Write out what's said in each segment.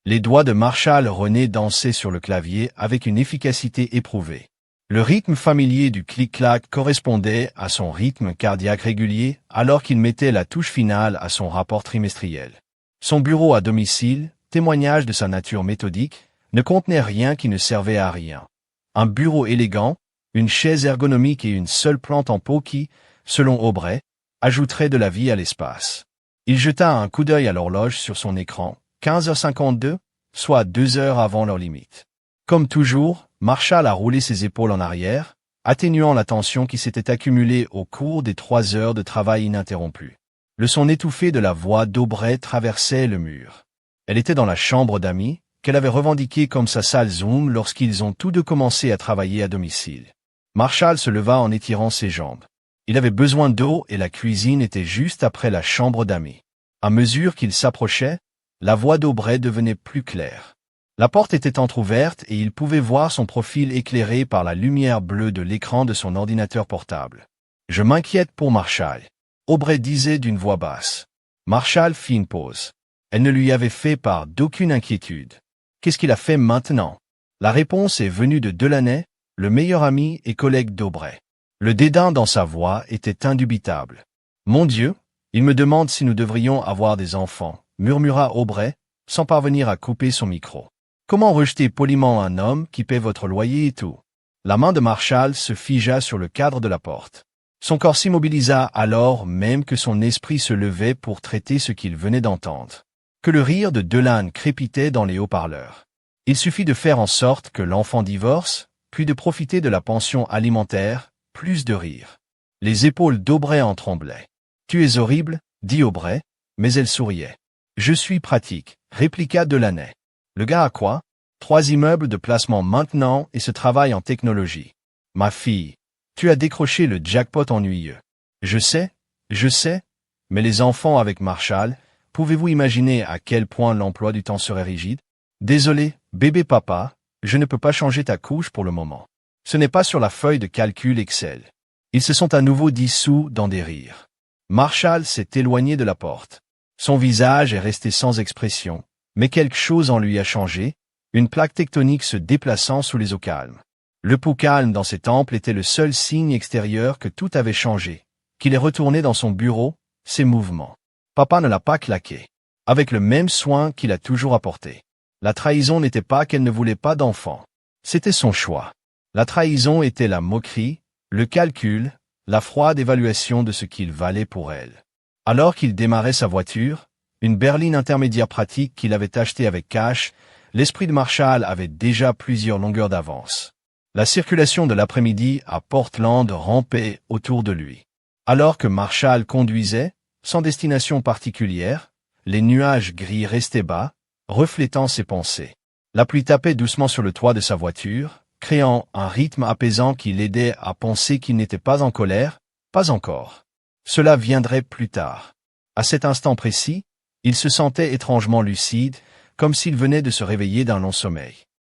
Les doigts de Marshall René dansaient sur le clavier avec une efficacité éprouvée. Le rythme familier du clic-clac correspondait à son rythme cardiaque régulier alors qu'il mettait la touche finale à son rapport trimestriel. Son bureau à domicile, témoignage de sa nature méthodique, ne contenait rien qui ne servait à rien. Un bureau élégant, une chaise ergonomique et une seule plante en pot qui, selon Aubrey, ajouterait de la vie à l'espace. Il jeta un coup d'œil à l'horloge sur son écran, 15h52, soit 2 heures avant leur limite. Comme toujours, Marshall a roulé ses épaules en arrière, atténuant la tension qui s'était accumulée au cours des 3 heures de travail ininterrompu. Le son étouffé de la voix d'Aubrey traversait le mur. Elle était dans la chambre d'amis, qu'elle avait revendiquée comme sa salle Zoom lorsqu'ils ont tous deux commencé à travailler à domicile. Marshall se leva en étirant ses jambes. Il avait besoin d'eau et la cuisine était juste après la chambre d'amis. À mesure qu'il s'approchait, la voix d'Aubrey devenait plus claire. La porte était entr'ouverte et il pouvait voir son profil éclairé par la lumière bleue de l'écran de son ordinateur portable. « Je m'inquiète pour Marshall », Aubrey disait d'une voix basse. Marshall fit une pause. Elle ne lui avait fait part d'aucune inquiétude. Qu'est-ce qu'il a fait maintenant? La réponse est venue de Delaney, le meilleur ami et collègue d'Aubrey. Le dédain dans sa voix était indubitable. « Mon Dieu, il me demande si nous devrions avoir des enfants », murmura Aubrey, sans parvenir à couper son micro. Comment rejeter poliment un homme qui paie votre loyer et tout? La main de Marshall se figea sur le cadre de la porte. Son corps s'immobilisa alors même que son esprit se levait pour traiter ce qu'il venait d'entendre. Que le rire de Delaney crépitait dans les haut-parleurs. Il suffit de faire en sorte que l'enfant divorce, puis de profiter de la pension alimentaire, plus de rire. Les épaules d'Aubrey en tremblaient. « Tu es horrible », dit Aubrey, mais elle souriait. « Je suis pratique », répliqua Delaney. Le gars a quoi? 3 immeubles de placement maintenant et ce travail en technologie. Ma fille, tu as décroché le jackpot ennuyeux. Je sais, mais les enfants avec Marshall, pouvez-vous imaginer à quel point l'emploi du temps serait rigide? Désolé, bébé papa, je ne peux pas changer ta couche pour le moment. Ce n'est pas sur la feuille de calcul Excel. Ils se sont à nouveau dissous dans des rires. Marshall s'est éloigné de la porte. Son visage est resté sans expression. Mais quelque chose en lui a changé, une plaque tectonique se déplaçant sous les eaux calmes. Le pouls calme dans ses tempes était le seul signe extérieur que tout avait changé, qu'il est retourné dans son bureau, ses mouvements. Papa ne l'a pas claqué, avec le même soin qu'il a toujours apporté. La trahison n'était pas qu'elle ne voulait pas d'enfant. C'était son choix. La trahison était la moquerie, le calcul, la froide évaluation de ce qu'il valait pour elle. Alors qu'il démarrait sa voiture, une berline intermédiaire pratique qu'il avait achetée avec cash, l'esprit de Marshall avait déjà plusieurs longueurs d'avance. La circulation de l'après-midi à Portland rampait autour de lui. Alors que Marshall conduisait, sans destination particulière, les nuages gris restaient bas, reflétant ses pensées. La pluie tapait doucement sur le toit de sa voiture, créant un rythme apaisant qui l'aidait à penser qu'il n'était pas en colère, pas encore. Cela viendrait plus tard. À cet instant précis, il se sentait étrangement lucide, comme s'il venait de se réveiller d'un long sommeil.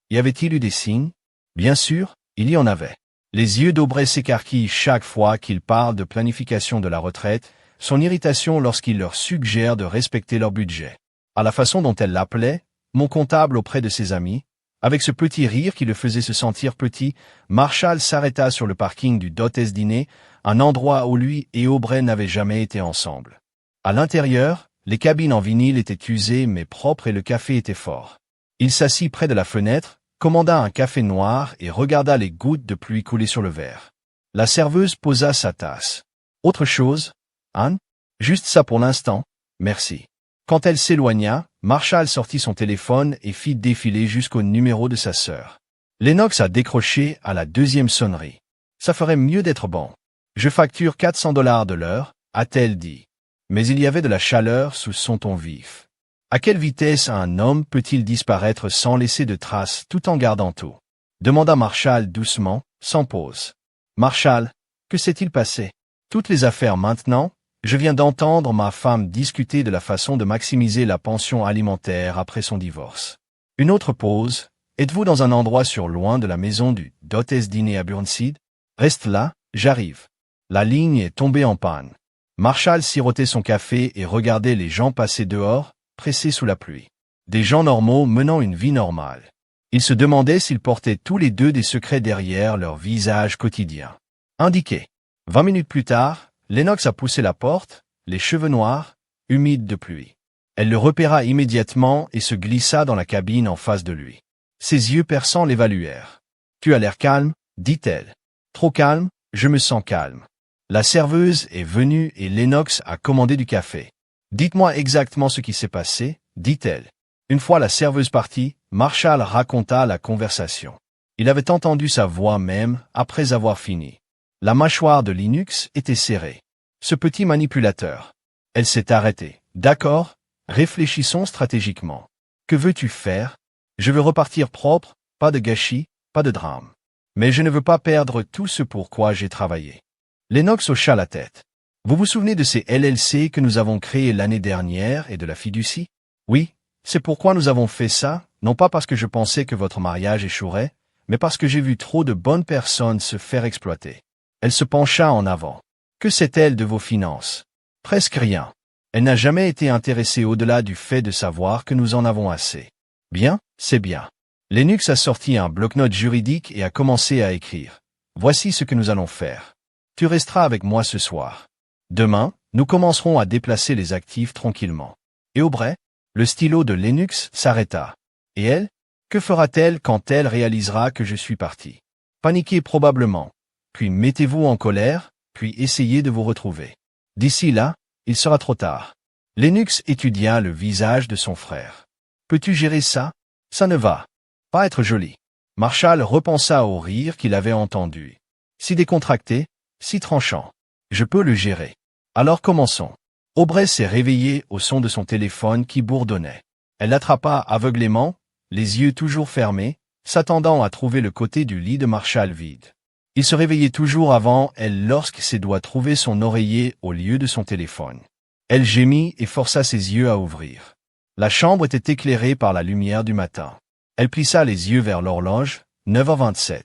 Y avait-il eu des signes? Bien sûr, il y en avait. Les yeux d'Aubrey s'écarquillent chaque fois qu'il parle de planification de la retraite, son irritation lorsqu'il leur suggère de respecter leur budget. À la façon dont elle l'appelait, mon comptable auprès de ses amis, avec ce petit rire qui le faisait se sentir petit, Marshall s'arrêta sur le parking du Dotes Dîner, un endroit où lui et Aubrey n'avaient jamais été ensemble. À l'intérieur, les cabines en vinyle étaient usées mais propres et le café était fort. Il s'assit près de la fenêtre, commanda un café noir et regarda les gouttes de pluie couler sur le verre. La serveuse posa sa tasse. « Autre chose, Anne? Juste ça pour l'instant, merci. » Quand elle s'éloigna, Marshall sortit son téléphone et fit défiler jusqu'au numéro de sa sœur. Lennox a décroché à la 2e sonnerie. « Ça ferait mieux d'être bon. Je facture $400 de l'heure, a-t-elle dit. Mais il y avait de la chaleur sous son ton vif. À quelle vitesse un homme peut-il disparaître sans laisser de traces tout en gardant tout? Demanda Marshall doucement, sans pause. Marshall, que s'est-il passé? Toutes les affaires maintenant? Je viens d'entendre ma femme discuter de la façon de maximiser la pension alimentaire après son divorce. Une autre pause. Êtes-vous dans un endroit sur loin de la maison du Dotes Dîner à Burnside? Reste là, j'arrive. La ligne est tombée en panne. Marshall sirotait son café et regardait les gens passer dehors, pressés sous la pluie. Des gens normaux menant une vie normale. Ils se demandaient s'ils portaient tous les deux des secrets derrière leur visage quotidien. Indiqué. 20 minutes plus tard, Lennox a poussé la porte, les cheveux noirs, humides de pluie. Elle le repéra immédiatement et se glissa dans la cabine en face de lui. Ses yeux perçants l'évaluèrent. « Tu as l'air calme, dit-elle. »« Trop calme, je me sens calme. » La serveuse est venue et Lennox a commandé du café. « Dites-moi exactement ce qui s'est passé, » dit-elle. Une fois la serveuse partie, Marshall raconta la conversation. Il avait entendu sa voix même après avoir fini. La mâchoire de Lennox était serrée. Ce petit manipulateur. Elle s'est arrêtée. « D'accord, réfléchissons stratégiquement. Que veux-tu faire? Je veux repartir propre, pas de gâchis, pas de drame. Mais je ne veux pas perdre tout ce pour quoi j'ai travaillé. » Lennox hocha la tête. « Vous vous souvenez de ces LLC que nous avons créés l'année dernière et de la fiducie? Oui, c'est pourquoi nous avons fait ça, non pas parce que je pensais que votre mariage échouerait, mais parce que j'ai vu trop de bonnes personnes se faire exploiter. » Elle se pencha en avant. « Que sait-elle de vos finances? » Presque rien. Elle n'a jamais été intéressée au-delà du fait de savoir que nous en avons assez. Bien, c'est bien. Lennox a sorti un bloc-notes juridique et a commencé à écrire. Voici ce que nous allons faire. Tu resteras avec moi ce soir. Demain, nous commencerons à déplacer les actifs tranquillement. Et Aubrey? Le stylo de Lennox s'arrêta. Et elle? Que fera-t-elle quand elle réalisera que je suis parti? Paniquer probablement. Puis mettez-vous en colère, puis essayez de vous retrouver. D'ici là, il sera trop tard. Lennox étudia le visage de son frère. Peux-tu gérer ça? Ça ne va pas être joli. Marshall repensa au rire qu'il avait entendu. Si décontracté, si tranchant. Je peux le gérer. Alors commençons. Aubrey s'est réveillée au son de son téléphone qui bourdonnait. Elle l'attrapa aveuglément, les yeux toujours fermés, s'attendant à trouver le côté du lit de Marshall vide. Il se réveillait toujours avant elle lorsque ses doigts trouvaient son oreiller au lieu de son téléphone. Elle gémit et força ses yeux à ouvrir. La chambre était éclairée par la lumière du matin. Elle plissa les yeux vers l'horloge, 9h27.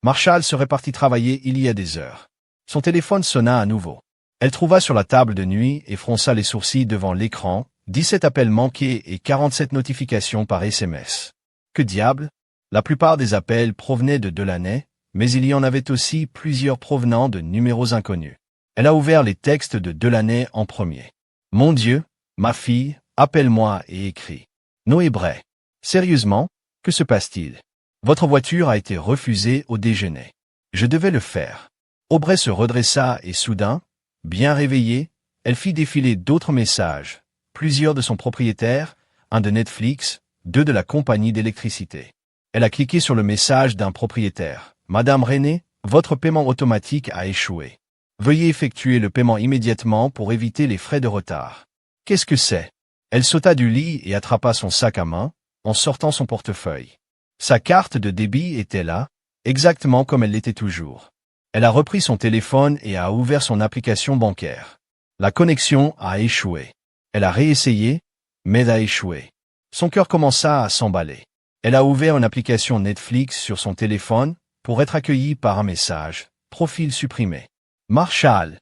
Marshall serait parti travailler il y a des heures. Son téléphone sonna à nouveau. Elle trouva sur la table de nuit et fronça les sourcils devant l'écran, 17 appels manqués et 47 notifications par SMS. Que diable? La plupart des appels provenaient de Delaney, mais il y en avait aussi plusieurs provenant de numéros inconnus. Elle a ouvert les textes de Delaney en premier. « Mon Dieu, ma fille, appelle-moi et écris. Noé Bray. Sérieusement, que se passe-t-il? Votre voiture a été refusée au déjeuner. Je devais le faire. » Aubrey se redressa et soudain, bien réveillée, elle fit défiler d'autres messages, plusieurs de son propriétaire, un de Netflix, 2 de la compagnie d'électricité. Elle a cliqué sur le message d'un propriétaire. « Madame René, votre paiement automatique a échoué. Veuillez effectuer le paiement immédiatement pour éviter les frais de retard. » Qu'est-ce que c'est? Elle sauta du lit et attrapa son sac à main, en sortant son portefeuille. Sa carte de débit était là, exactement comme elle l'était toujours. Elle a repris son téléphone et a ouvert son application bancaire. La connexion a échoué. Elle a réessayé, mais a échoué. Son cœur commença à s'emballer. Elle a ouvert une application Netflix sur son téléphone pour être accueillie par un message. Profil supprimé. Marshall.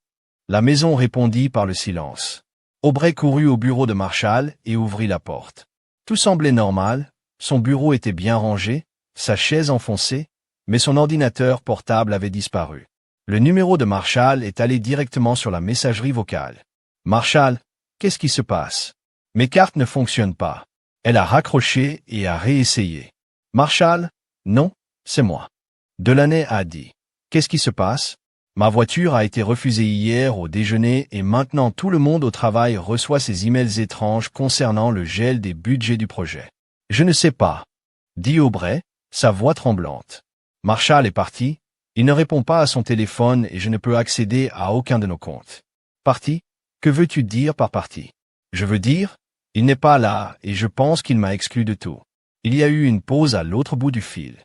La maison répondit par le silence. Aubrey courut au bureau de Marshall et ouvrit la porte. Tout semblait normal, son bureau était bien rangé, sa chaise enfoncée, mais son ordinateur portable avait disparu. Le numéro de Marshall est allé directement sur la messagerie vocale. « Marshall, qu'est-ce qui se passe? Mes cartes ne fonctionnent pas. » Elle a raccroché et a réessayé. « Marshall? Non, c'est moi. » Delaney a dit. « Qu'est-ce qui se passe? Ma voiture a été refusée hier au déjeuner et maintenant tout le monde au travail reçoit ces emails étranges concernant le gel des budgets du projet. »« Je ne sais pas, » dit Aubrey, sa voix tremblante. Marshall est parti, il ne répond pas à son téléphone et je ne peux accéder à aucun de nos comptes. Parti? Que veux-tu dire par parti? Je veux dire, il n'est pas là et je pense qu'il m'a exclu de tout. Il y a eu une pause à l'autre bout du fil.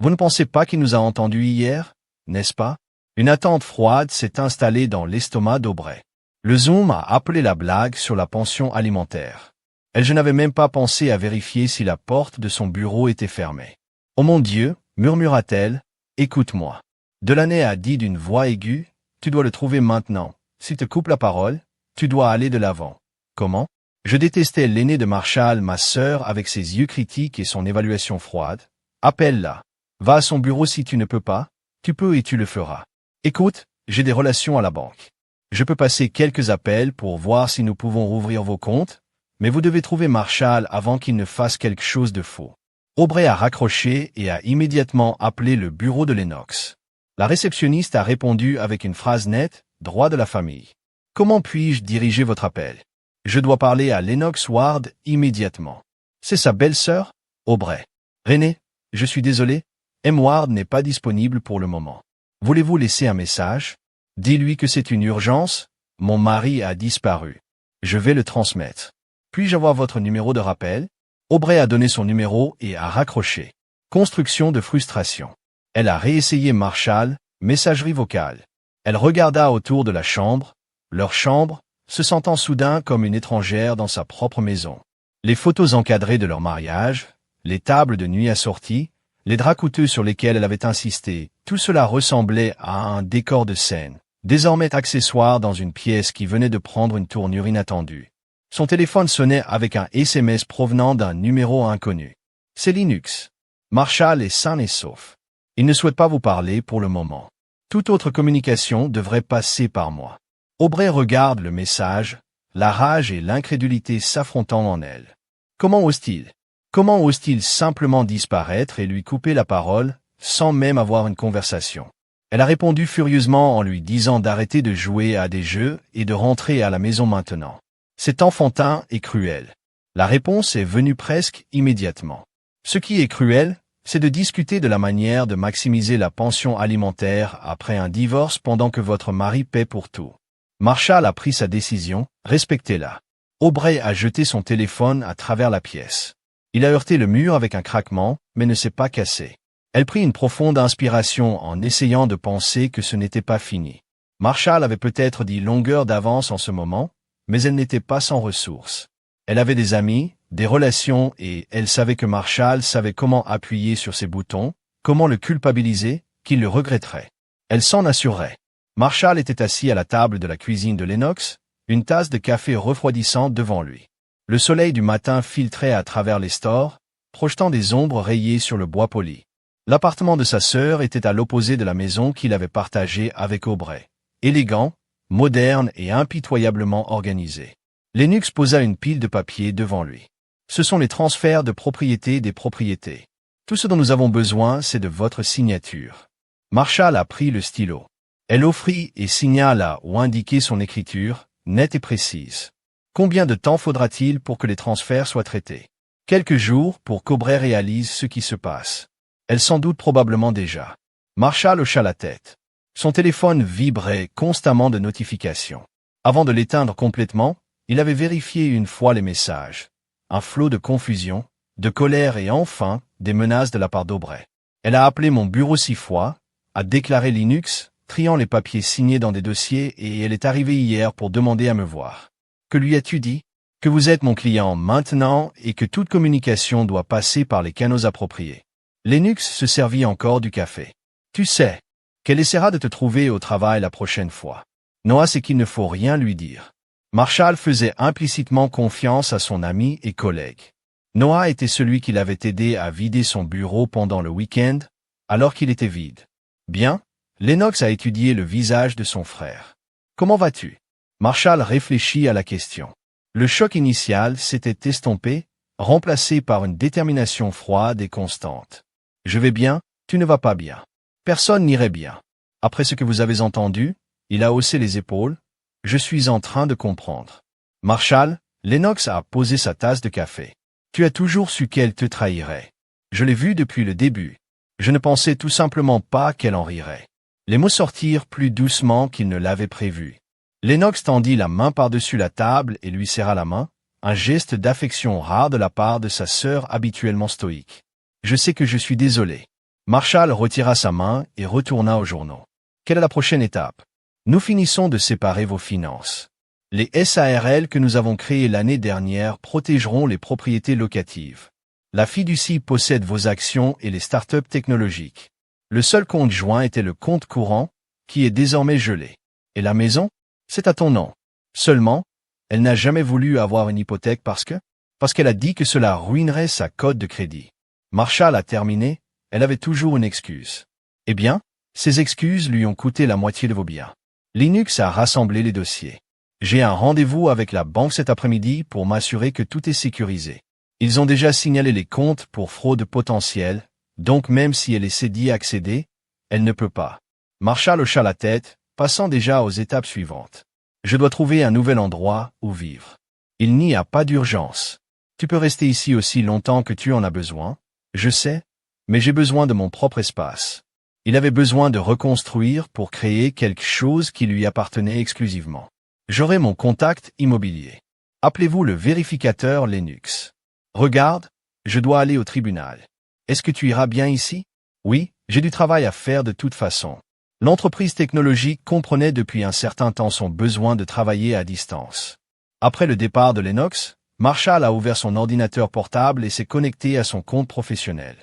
Vous ne pensez pas qu'il nous a entendus hier, n'est-ce pas? Une attente froide s'est installée dans l'estomac d'Aubrey. Le Zoom a appelé la blague sur la pension alimentaire. Je n'avais même pas pensé à vérifier si la porte de son bureau était fermée. « Oh mon Dieu !» murmura-t-elle, « écoute-moi. » Delaney a dit d'une voix aiguë, « Tu dois le trouver maintenant. S'il te coupe la parole, tu dois aller de l'avant. » Comment? Je détestais l'aîné de Marshall, ma sœur, avec ses yeux critiques et son évaluation froide. Appelle-la. Va à son bureau si tu ne peux pas. Tu peux et tu le feras. Écoute, j'ai des relations à la banque. Je peux passer quelques appels pour voir si nous pouvons rouvrir vos comptes, mais vous devez trouver Marshall avant qu'il ne fasse quelque chose de faux. Aubrey a raccroché et a immédiatement appelé le bureau de Lennox. La réceptionniste a répondu avec une phrase nette, droit de la famille. Comment puis-je diriger votre appel? Je dois parler à Lennox Ward immédiatement. C'est sa belle-sœur? Aubrey. René, je suis désolé, M. Ward n'est pas disponible pour le moment. Voulez-vous laisser un message? Dis-lui que c'est une urgence, mon mari a disparu. Je vais le transmettre. Puis-je avoir votre numéro de rappel? Aubrey a donné son numéro et a raccroché. Construction de frustration. Elle a réessayé Marshall, messagerie vocale. Elle regarda autour de la chambre, leur chambre, se sentant soudain comme une étrangère dans sa propre maison. Les photos encadrées de leur mariage, les tables de nuit assorties, les draps coûteux sur lesquels elle avait insisté, tout cela ressemblait à un décor de scène, désormais accessoire dans une pièce qui venait de prendre une tournure inattendue. Son téléphone sonnait avec un SMS provenant d'un numéro inconnu. C'est Linux. Marshall est sain et sauf. Il ne souhaite pas vous parler pour le moment. Toute autre communication devrait passer par moi. Aubrey regarde le message, la rage et l'incrédulité s'affrontant en elle. Comment ose-t-il? Comment ose-t-il simplement disparaître et lui couper la parole, sans même avoir une conversation? Elle a répondu furieusement en lui disant d'arrêter de jouer à des jeux et de rentrer à la maison maintenant. C'est enfantin et cruel. La réponse est venue presque immédiatement. Ce qui est cruel, c'est de discuter de la manière de maximiser la pension alimentaire après un divorce pendant que votre mari paie pour tout. Marshall a pris sa décision, respectez-la. Aubrey a jeté son téléphone à travers la pièce. Il a heurté le mur avec un craquement, mais ne s'est pas cassé. Elle prit une profonde inspiration en essayant de penser que ce n'était pas fini. Marshall avait peut-être dit longueur d'avance en ce moment, mais elle n'était pas sans ressources. Elle avait des amis, des relations et elle savait que Marshall savait comment appuyer sur ses boutons, comment le culpabiliser, qu'il le regretterait. Elle s'en assurerait. Marshall était assis à la table de la cuisine de Lennox, une tasse de café refroidissant devant lui. Le soleil du matin filtrait à travers les stores, projetant des ombres rayées sur le bois poli. L'appartement de sa sœur était à l'opposé de la maison qu'il avait partagée avec Aubrey. Élégant, moderne et impitoyablement organisé. Lennox posa une pile de papiers devant lui. Ce sont les transferts de propriété des propriétés. Tout ce dont nous avons besoin, c'est de votre signature. Marshall a pris le stylo. Elle offrit et signa là où indiquait son écriture, nette et précise. Combien de temps faudra-t-il pour que les transferts soient traités? Quelques jours pour qu'Aubrey réalise ce qui se passe. Elle s'en doute probablement déjà. Marshall hocha la tête. Son téléphone vibrait constamment de notifications. Avant de l'éteindre complètement, il avait vérifié une fois les messages. Un flot de confusion, de colère et enfin, des menaces de la part d'Aubrey. Elle a appelé mon bureau 6 fois, a déclaré Linux, triant les papiers signés dans des dossiers et elle est arrivée hier pour demander à me voir. Que lui as-tu dit? Que vous êtes mon client maintenant et que toute communication doit passer par les canaux appropriés. Lennox se servit encore du café. Tu sais qu'elle essaiera de te trouver au travail la prochaine fois. Noah sait qu'il ne faut rien lui dire. Marshall faisait implicitement confiance à son ami et collègue. Noah était celui qui l'avait aidé à vider son bureau pendant le week-end, alors qu'il était vide. Bien, Lennox a étudié le visage de son frère. Comment vas-tu? Marshall réfléchit à la question. Le choc initial s'était estompé, remplacé par une détermination froide et constante. Je vais bien, tu ne vas pas bien. Personne n'irait bien. Après ce que vous avez entendu, il a haussé les épaules. Je suis en train de comprendre. Marshall, Lennox a posé sa tasse de café. Tu as toujours su qu'elle te trahirait. Je l'ai vu depuis le début. Je ne pensais tout simplement pas qu'elle en rirait. Les mots sortirent plus doucement qu'il ne l'avait prévu. Lennox tendit la main par-dessus la table et lui serra la main, un geste d'affection rare de la part de sa sœur habituellement stoïque. Je sais que je suis désolé. Marshall retira sa main et retourna aux journaux. Quelle est la prochaine étape? Nous finissons de séparer vos finances. Les SARL que nous avons créés l'année dernière protégeront les propriétés locatives. La fiducie possède vos actions et les startups technologiques. Le seul compte joint était le compte courant, qui est désormais gelé. Et la maison? C'est à ton nom. Seulement, Elle n'a jamais voulu avoir une hypothèque parce qu'elle a dit que cela ruinerait sa cote de crédit. Marshall a terminé, elle avait toujours une excuse. Eh bien, ces excuses lui ont coûté la moitié de vos biens. Linux a rassemblé les dossiers. J'ai un rendez-vous avec la banque cet après-midi pour m'assurer que tout est sécurisé. Ils ont déjà signalé les comptes pour fraude potentielle, donc même si elle essaie d'y accéder, elle ne peut pas. Marshall hocha la tête, passant déjà aux étapes suivantes. Je dois trouver un nouvel endroit où vivre. Il n'y a pas d'urgence. Tu peux rester ici aussi longtemps que tu en as besoin, je sais, mais j'ai besoin de mon propre espace. Il avait besoin de reconstruire pour créer quelque chose qui lui appartenait exclusivement. J'aurai mon contact immobilier. Appelez-vous le vérificateur Linux. Regarde, je dois aller au tribunal. Est-ce que tu iras bien ici? Oui, j'ai du travail à faire de toute façon. L'entreprise technologique comprenait depuis un certain temps son besoin de travailler à distance. Après le départ de Lennox, Marshall a ouvert son ordinateur portable et s'est connecté à son compte professionnel.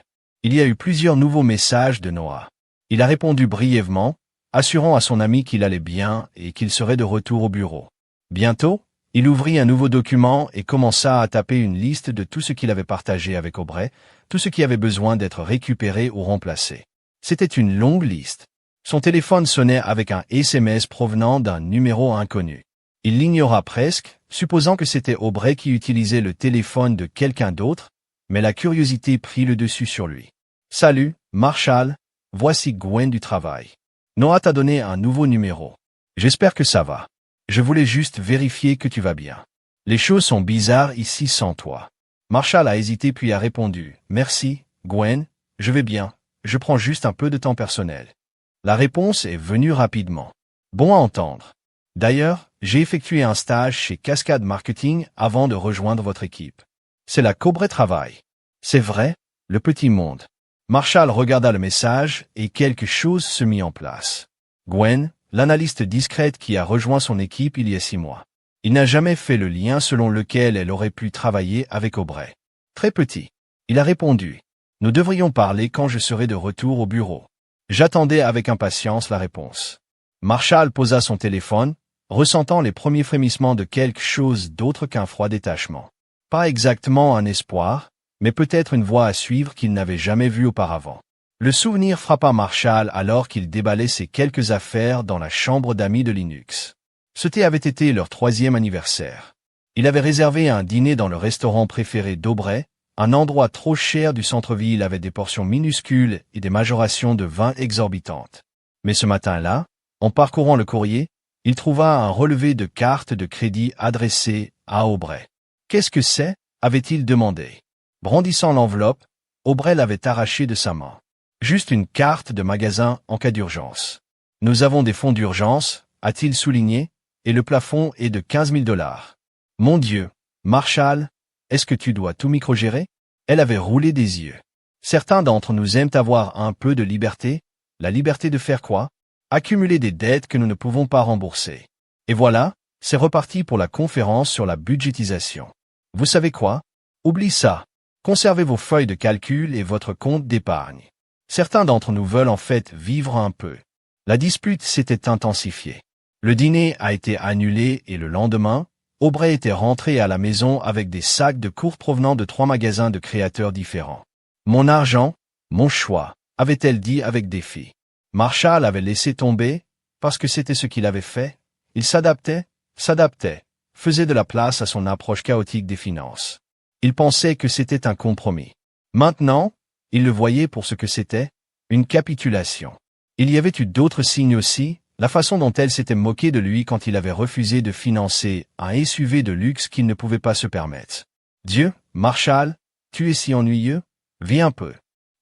Il y a eu plusieurs nouveaux messages de Noah. Il a répondu brièvement, assurant à son ami qu'il allait bien et qu'il serait de retour au bureau. Bientôt, il ouvrit un nouveau document et commença à taper une liste de tout ce qu'il avait partagé avec Aubrey, tout ce qui avait besoin d'être récupéré ou remplacé. C'était une longue liste. Son téléphone sonnait avec un SMS provenant d'un numéro inconnu. Il l'ignora presque, supposant que c'était Aubrey qui utilisait le téléphone de quelqu'un d'autre, mais la curiosité prit le dessus sur lui. « Salut, Marshall, voici Gwen du travail. Noah t'a donné un nouveau numéro. J'espère que ça va. Je voulais juste vérifier que tu vas bien. Les choses sont bizarres ici sans toi. » Marshall a hésité puis a répondu « Merci, Gwen, je vais bien, je prends juste un peu de temps personnel. » La réponse est venue rapidement. Bon à entendre. D'ailleurs, j'ai effectué un stage chez Cascade Marketing avant de rejoindre votre équipe. C'est là qu'Aubrey travaille. C'est vrai, le petit monde. Marshall regarda le message et quelque chose se mit en place. Gwen, l'analyste discrète qui a rejoint son équipe il y a 6 mois. Il n'a jamais fait le lien selon lequel elle aurait pu travailler avec Aubrey. Très petit. Il a répondu. Nous devrions parler quand je serai de retour au bureau. J'attendais avec impatience la réponse. Marshall posa son téléphone, ressentant les premiers frémissements de quelque chose d'autre qu'un froid détachement. Pas exactement un espoir, mais peut-être une voie à suivre qu'il n'avait jamais vue auparavant. Le souvenir frappa Marshall alors qu'il déballait ses quelques affaires dans la chambre d'amis de Linux. C'était avait été leur 3e anniversaire. Il avait réservé un dîner dans le restaurant préféré d'Aubrey, un endroit trop cher du centre-ville avec des portions minuscules et des majorations de vin exorbitantes. Mais ce matin-là, en parcourant le courrier, il trouva un relevé de carte de crédit adressé à Aubrey. « Qu'est-ce que c'est ?» avait-il demandé. Brandissant l'enveloppe, Aubrey l'avait arrachée de sa main. « Juste une carte de magasin en cas d'urgence. Nous avons des fonds d'urgence, a-t-il souligné, et le plafond est de 15 000 $. Mon Dieu, Marshall, est-ce que tu dois tout microgérer? Elle avait roulé des yeux. Certains d'entre nous aiment avoir un peu de liberté. La liberté de faire quoi? Accumuler des dettes que nous ne pouvons pas rembourser. Et voilà, c'est reparti pour la conférence sur la budgétisation. Vous savez quoi? Oublie ça. Conservez vos feuilles de calcul et votre compte d'épargne. Certains d'entre nous veulent en fait vivre un peu. La dispute s'était intensifiée. Le dîner a été annulé et le lendemain, Aubrey était rentré à la maison avec des sacs de courses provenant de 3 magasins de créateurs différents. « Mon argent, mon choix », avait-elle dit avec défi. Marshall avait laissé tomber, parce que c'était ce qu'il avait fait. Il s'adaptait, faisait de la place à son approche chaotique des finances. Il pensait que c'était un compromis. Maintenant, il le voyait pour ce que c'était, une capitulation. Il y avait eu d'autres signes aussi. La façon dont elle s'était moquée de lui quand il avait refusé de financer un SUV de luxe qu'il ne pouvait pas se permettre. Dieu, Marshall, tu es si ennuyeux? Viens un peu.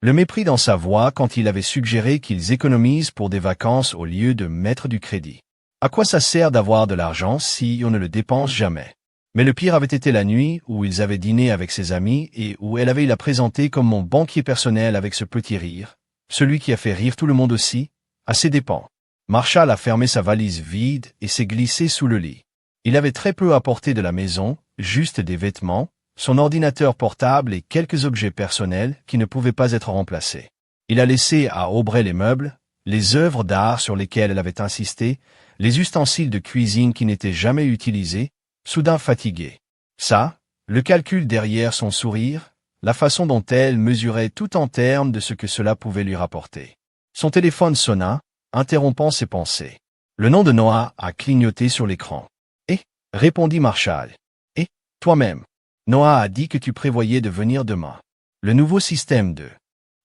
Le mépris dans sa voix quand il avait suggéré qu'ils économisent pour des vacances au lieu de mettre du crédit. À quoi ça sert d'avoir de l'argent si on ne le dépense jamais? Mais le pire avait été la nuit où ils avaient dîné avec ses amis et où elle avait la présenté comme mon banquier personnel avec ce petit rire, celui qui a fait rire tout le monde aussi, à ses dépens. Marshall a fermé sa valise vide et s'est glissé sous le lit. Il avait très peu apporté de la maison, juste des vêtements, son ordinateur portable et quelques objets personnels qui ne pouvaient pas être remplacés. Il a laissé à Aubrey les meubles, les œuvres d'art sur lesquelles elle avait insisté, les ustensiles de cuisine qui n'étaient jamais utilisés, soudain fatiguée. Ça, le calcul derrière son sourire, la façon dont elle mesurait tout en termes de ce que cela pouvait lui rapporter. Son téléphone sonna, interrompant ses pensées. Le nom de Noah a clignoté sur l'écran. « Eh » répondit Marshall. « Eh, toi-même. Noah a dit que tu prévoyais de venir demain. Le nouveau système de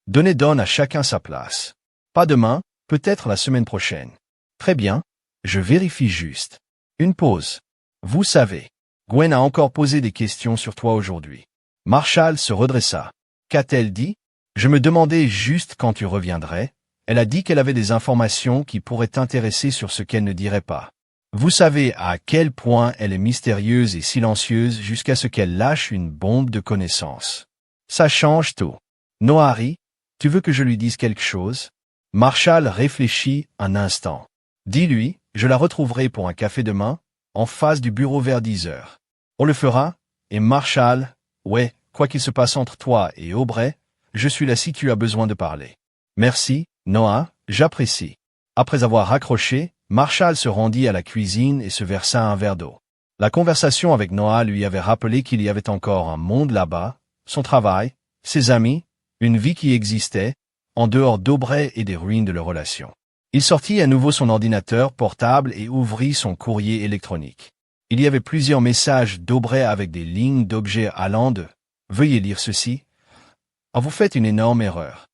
données donne à chacun sa place. Pas demain, peut-être la semaine prochaine. Très bien, je vérifie juste. Une pause. Vous savez, Gwen a encore posé des questions sur toi aujourd'hui. » Marshall se redressa. « Qu'a-t-elle dit? Je me demandais juste quand tu reviendrais. Elle a dit qu'elle avait des informations qui pourraient t'intéresser sur ce qu'elle ne dirait pas. Vous savez à quel point elle est mystérieuse et silencieuse jusqu'à ce qu'elle lâche une bombe de connaissances. Ça change tout. Noah rit, tu veux que je lui dise quelque chose? » Marshall réfléchit un instant. « Dis-lui, je la retrouverai pour un café demain, en face du bureau vers 10 heures. On le fera, et Marshall, ouais, quoi qu'il se passe entre toi et Aubrey, je suis là si tu as besoin de parler. Merci, Noah, j'apprécie. » Après avoir raccroché, Marshall se rendit à la cuisine et se versa un verre d'eau. La conversation avec Noah lui avait rappelé qu'il y avait encore un monde là-bas, son travail, ses amis, une vie qui existait, en dehors d'Aubrey et des ruines de leur relation. Il sortit à nouveau son ordinateur portable et ouvrit son courrier électronique. Il y avait plusieurs messages d'Aubrey avec des lignes d'objets allant de « Veuillez lire ceci ». Ah, vous faites une énorme erreur.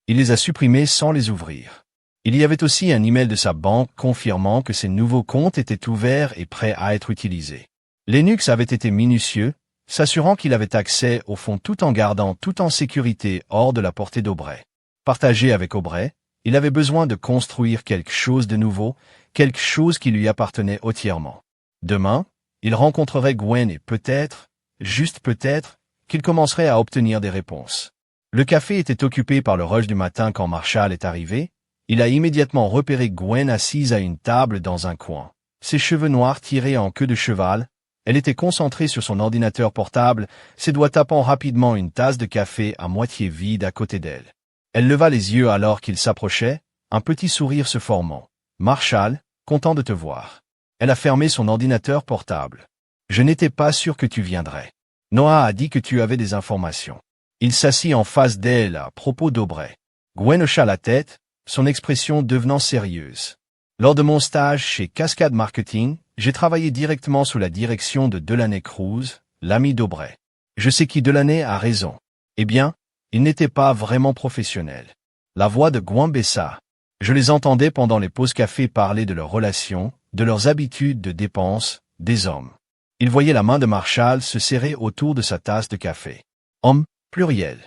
Il les a supprimés sans les ouvrir. Il y avait aussi un email de sa banque confirmant que ses nouveaux comptes étaient ouverts et prêts à être utilisés. Lennox avait été minutieux, s'assurant qu'il avait accès au fonds tout en gardant tout en sécurité hors de la portée d'Aubrey. Partagé avec Aubrey, il avait besoin de construire quelque chose de nouveau, quelque chose qui lui appartenait entièrement. Demain, il rencontrerait Gwen et peut-être, juste peut-être, qu'il commencerait à obtenir des réponses. Le café était occupé par le rush du matin quand Marshall est arrivé. Il a immédiatement repéré Gwen assise à une table dans un coin. Ses cheveux noirs tirés en queue de cheval, elle était concentrée sur son ordinateur portable, ses doigts tapant rapidement une tasse de café à moitié vide à côté d'elle. Elle leva les yeux alors qu'il s'approchait, un petit sourire se formant. « Marshall, content de te voir. » Elle a fermé son ordinateur portable. « Je n'étais pas sûr que tu viendrais. Noah a dit que tu avais des informations. » Il s'assit en face d'elle à propos d'Aubrey. Gwen hocha la tête, son expression devenant sérieuse. « Lors de mon stage chez Cascade Marketing, j'ai travaillé directement sous la direction de Delaney Cruz, l'ami d'Aubrey. Je sais qui Delaney a raison. Eh bien, il n'était pas vraiment professionnel. » La voix de Gwen baissa. Je les entendais pendant les pauses café parler de leurs relations, de leurs habitudes de dépenses, des hommes. Il voyait la main de Marshall se serrer autour de sa tasse de café. Homme, pluriel.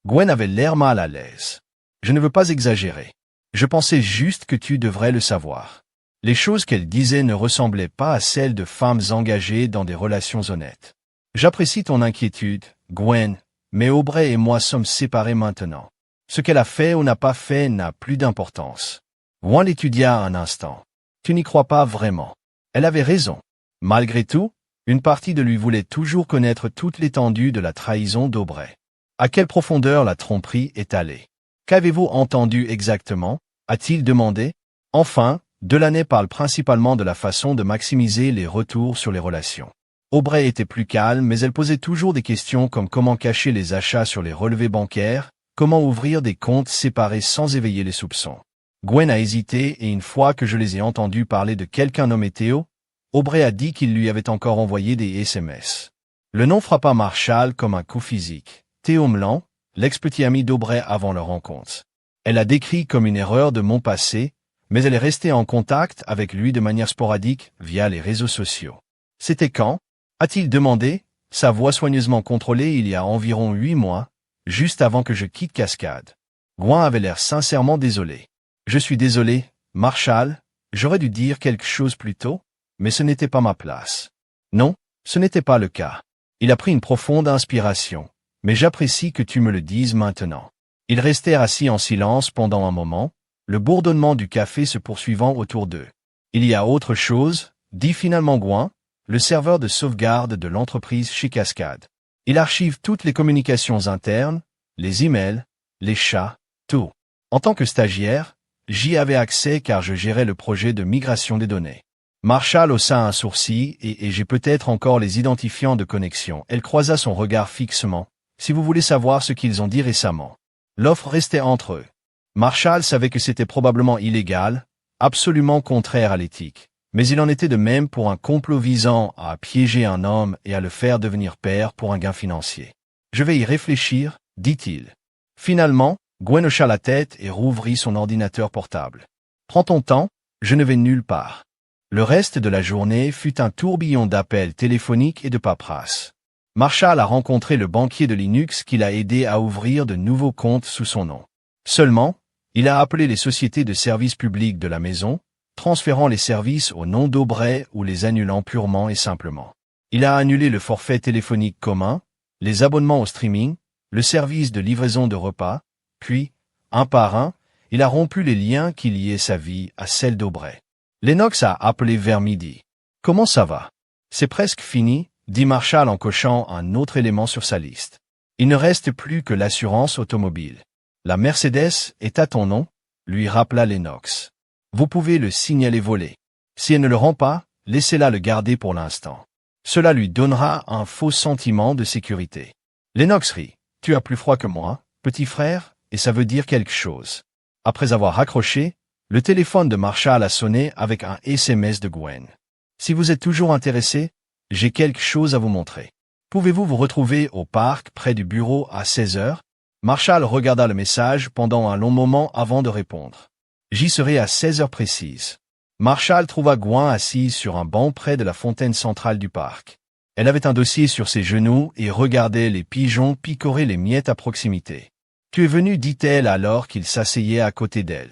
Gwen avait l'air mal à l'aise. Je ne veux pas exagérer. Je pensais juste que tu devrais le savoir. Les choses qu'elle disait ne ressemblaient pas à celles de femmes engagées dans des relations honnêtes. J'apprécie ton inquiétude, Gwen, mais Aubrey et moi sommes séparés maintenant. Ce qu'elle a fait ou n'a pas fait n'a plus d'importance. Gwen l'étudia un instant. Tu n'y crois pas vraiment. Elle avait raison. Malgré tout, une partie de lui voulait toujours connaître toute l'étendue de la trahison d'Aubrey. À quelle profondeur la tromperie est allée? Qu'avez-vous entendu exactement? A-t-il demandé. Enfin, Delaney parle principalement de la façon de maximiser les retours sur les relations. Aubrey était plus calme, mais elle posait toujours des questions comme comment cacher les achats sur les relevés bancaires, comment ouvrir des comptes séparés sans éveiller les soupçons. Gwen a hésité et une fois que je les ai entendus parler de quelqu'un nommé Théo, Aubrey a dit qu'il lui avait encore envoyé des SMS. Le nom frappa Marshall comme un coup physique. Théo Mlan, l'ex-petit ami d'Aubrey avant leur rencontre. Elle a décrit comme une erreur de mon passé, mais elle est restée en contact avec lui de manière sporadique via les réseaux sociaux. C'était quand? A-t-il demandé, sa voix soigneusement contrôlée il y a environ 8 mois, juste avant que je quitte Cascade. Gwen avait l'air sincèrement désolé. Je suis désolé, Marshall, j'aurais dû dire quelque chose plus tôt, mais ce n'était pas ma place. Non, ce n'était pas le cas. Il a pris une profonde inspiration, mais j'apprécie que tu me le dises maintenant. Ils restèrent assis en silence pendant un moment, le bourdonnement du café se poursuivant autour d'eux. Il y a autre chose, dit finalement Gwen, le serveur de sauvegarde de l'entreprise chez Cascade. Il archive toutes les communications internes, les emails, les chats, tout. En tant que stagiaire, j'y avais accès car je gérais le projet de migration des données. Marshall haussa un sourcil et j'ai peut-être encore les identifiants de connexion. Elle croisa son regard fixement. Si vous voulez savoir ce qu'ils ont dit récemment. L'offre restait entre eux. Marshall savait que c'était probablement illégal, absolument contraire à l'éthique. Mais il en était de même pour un complot visant à piéger un homme et à le faire devenir père pour un gain financier. Je vais y réfléchir, dit-il. Finalement, Gwen hocha la tête et rouvrit son ordinateur portable. Prends ton temps, je ne vais nulle part. Le reste de la journée fut un tourbillon d'appels téléphoniques et de paperasse. Marshall a rencontré le banquier de Linux qui l'a aidé à ouvrir de nouveaux comptes sous son nom. Seulement, il a appelé les sociétés de services publics de la maison, transférant les services au nom d'Aubray ou les annulant purement et simplement. Il a annulé le forfait téléphonique commun, les abonnements au streaming, le service de livraison de repas, puis, un par un, il a rompu les liens qui liaient sa vie à celle d'Aubray. Lennox a appelé vers midi. « Comment ça va? »« C'est presque fini, » dit Marshall en cochant un autre élément sur sa liste. « Il ne reste plus que l'assurance automobile. »« La Mercedes est à ton nom ?» lui rappela Lennox. « Vous pouvez le signaler volé. Si elle ne le rend pas, laissez-la le garder pour l'instant. Cela lui donnera un faux sentiment de sécurité. » Lennox rit. « Tu as plus froid que moi, petit frère, et ça veut dire quelque chose. » Après avoir raccroché, le téléphone de Marshall a sonné avec un SMS de Gwen. « Si vous êtes toujours intéressé, j'ai quelque chose à vous montrer. Pouvez-vous vous retrouver au parc près du bureau à 16 heures? » Marshall regarda le message pendant un long moment avant de répondre. « J'y serai à 16 heures précises. » Marshall trouva Gwen assise sur un banc près de la fontaine centrale du parc. Elle avait un dossier sur ses genoux et regardait les pigeons picorer les miettes à proximité. « Tu es venu, dit-elle alors qu'il s'asseyait à côté d'elle.